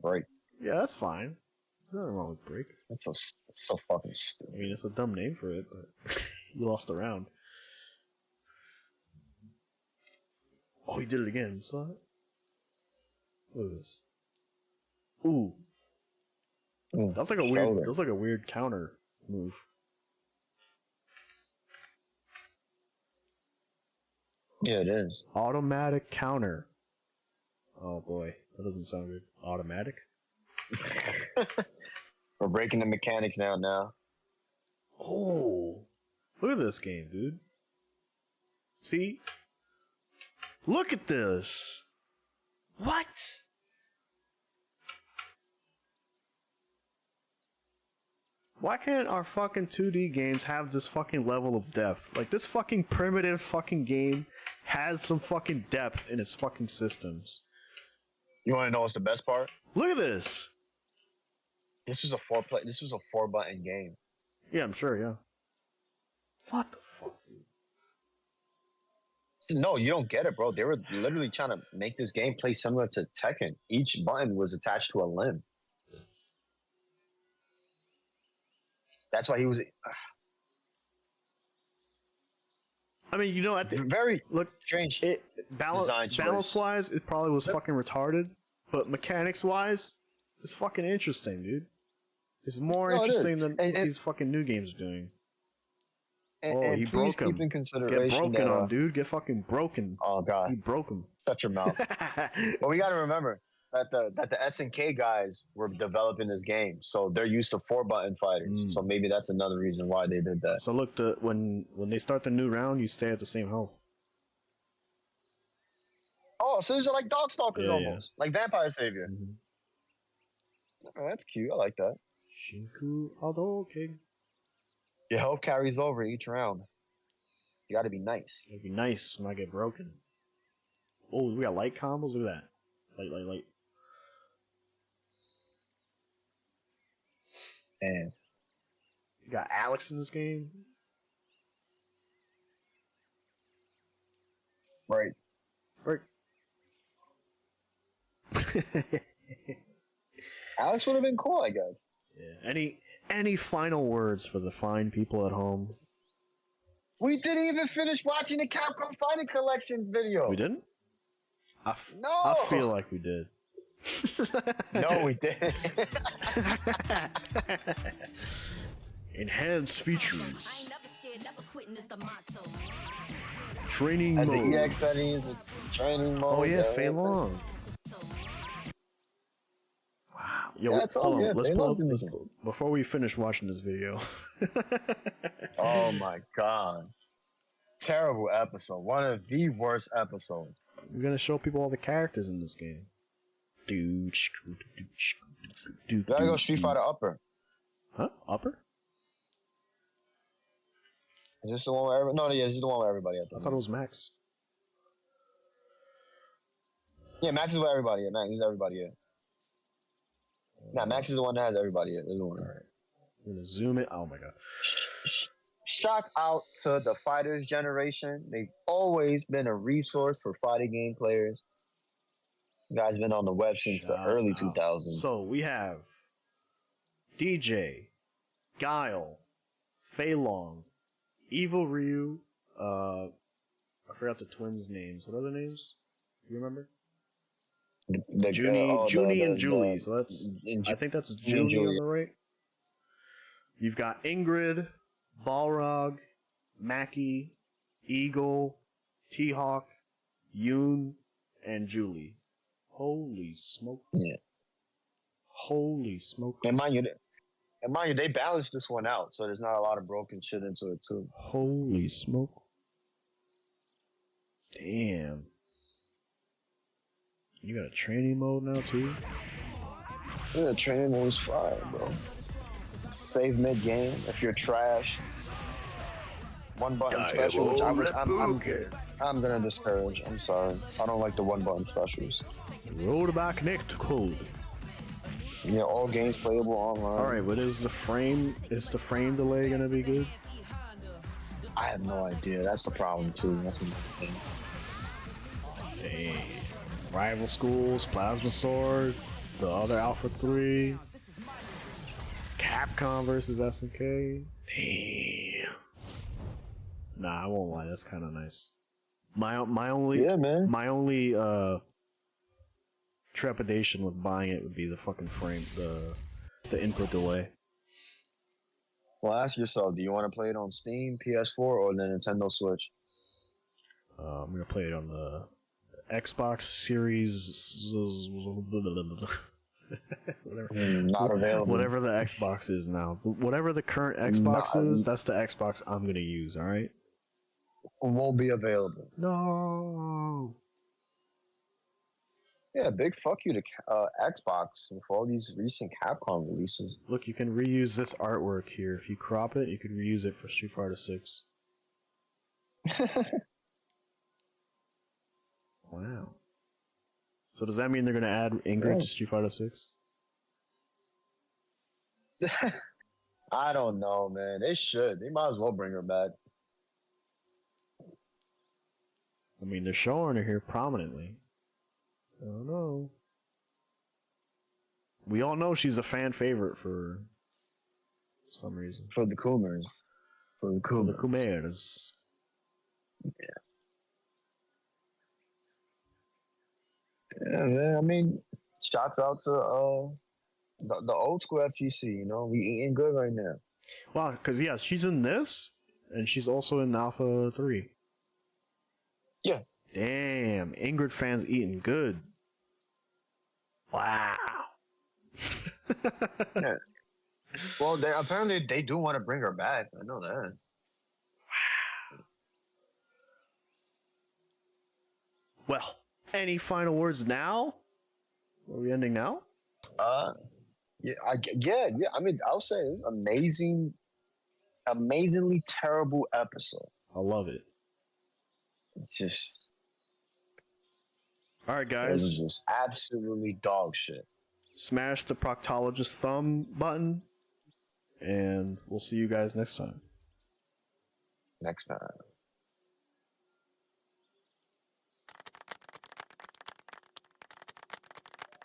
Break. Yeah, that's fine. Nothing wrong with break. That's so fucking stupid. I mean, it's a dumb name for it, but you lost the round. Oh, he did it again. You saw it? Look at this. Ooh. That's like a shoulder. weird. That's like a weird counter move. Yeah, it is. Automatic counter. Oh boy, that doesn't sound good. Automatic. We're breaking the mechanics down now. Oh, look at this game, dude. See? Look at this. What? Why can't our fucking 2D games have this fucking level of depth? Like, this fucking primitive fucking game has some fucking depth in its fucking systems. You want to know what's the best part? Look at this. This was a 4-button game. Yeah, I'm sure, yeah. What the fuck, dude? No, you don't get it, bro. They were literally trying to make this game play similar to Tekken. Each button was attached to a limb. That's why he was. I mean, you know, at the, Very look, strange. Balance wise, it probably was fucking retarded, but mechanics wise, it's fucking interesting, dude. It's more interesting than these fucking new games are doing. And he broke him. Keep in consideration Get broken on, dude. Get fucking broken. Oh god, he broke him. Shut your mouth. But we got to remember that the SNK guys were developing this game, so they're used to 4-button fighters. So maybe that's another reason why they did that. So look, when they start the new round, you stay at the same health. Oh, so these are like Dogstalkers almost, like Vampire Savior. Oh, that's cute. I like that. Shinku Hadouken. Your health carries over each round. You got to be nice. It'd be nice when I get broken. Oh, we got light combos. Look at that. Light. And you got Alex in this game. Right. Alex would have been cool, I guess. Yeah. Any final words for the fine people at home? We didn't even finish watching the Capcom Fighting Collection video. We didn't? No. I feel like we did. No, we didn't. Enhanced features. Training As mode. the EX settings, the training mode. Oh yeah, Fei Long. Wow. Yo, hold on. Let's pause before we finish watching this video. Oh my god. Terrible episode. One of the worst episodes. We're gonna show people all the characters in this game. Dude. You gotta go Street Fighter Upper. Huh? Upper? Is this the one where everybody? No, yeah, this is the one where everybody. I thought it was Max. Yeah, Max is where everybody at. Max is everybody at. Nah, Max is the one that has everybody at. There's one. Alright. I'm gonna zoom it. Oh my god. Shots out to the fighters generation. They've always been a resource for fighting game players. You guys been on the web since the early 2000s. So we have DJ, Guile, Fei Long, Evil Ryu. I forgot the twins' names. What are their names? Do you remember? Junie and Julie. So that's I think that's Junie on the right. You've got Ingrid, Balrog, Mackie, Eagle, T-Hawk, Yoon, and Julie. Holy smoke! Yeah. Holy smoke! And mind you, they balanced this one out, so there's not a lot of broken shit into it too. Holy smoke! Damn. You got a training mode now too? Yeah, training mode's fire, bro. Save mid game if you're trash. One button special, which I'm gonna discourage. I'm sorry. I don't like the one button specials. Rollback connect code. Yeah, all games playable online. Alright, but is the frame delay gonna be good? I have no idea. That's the problem too. That's another thing. Hey. Rival Schools, Plasma Sword, the other Alpha 3, Capcom versus SNK. Damn. Nah, I won't lie, that's kind of nice. My only trepidation with buying it would be the fucking frame, the input delay. Well, ask yourself, do you want to play it on Steam, PS4, or the Nintendo Switch? I'm gonna play it on the Xbox Series whatever. Not available. Whatever the Xbox is now. Whatever the current Xbox is, that's the Xbox I'm gonna use, alright? Won't be available. No. Yeah, big fuck you to Xbox for all these recent Capcom releases. Look, you can reuse this artwork here. If you crop it, you can reuse it for Street Fighter 6. Wow. So does that mean they're going to add Ingrid to Street Fighter 6? I don't know, man. They should. They might as well bring her back. I mean, they're showing her here prominently. I don't know. We all know she's a fan favorite for some reason. For the Coomers. For the Coomers. Yeah. Yeah, man. I mean, shouts out to the old school FGC. You know, we eating good right now. Wow, because yeah, she's in this, and she's also in Alpha 3. Yeah. Damn, Ingrid fans eating good. Wow. Yeah. Well, apparently they do want to bring her back. I know that. Wow. Well, any final words now? Are we ending now? Yeah. I mean, I'll say amazingly terrible episode. I love it. It's just. All right, guys. It was just absolutely dog shit. Smash the proctologist thumb button, and we'll see you guys next time. Next time.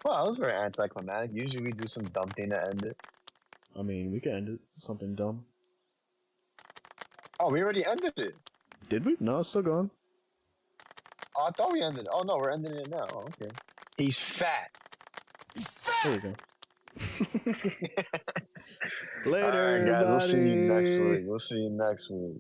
Well, that was very anticlimactic. Usually we do some dumb thing to end it. I mean, we can end it with something dumb. Oh, we already ended it. Did we? No, it's still going. Oh, I thought we ended it. Oh, no, we're ending it now. Oh, okay. He's fat. He's fat! There we go. Later, all right, guys. everybody. We'll see you next week.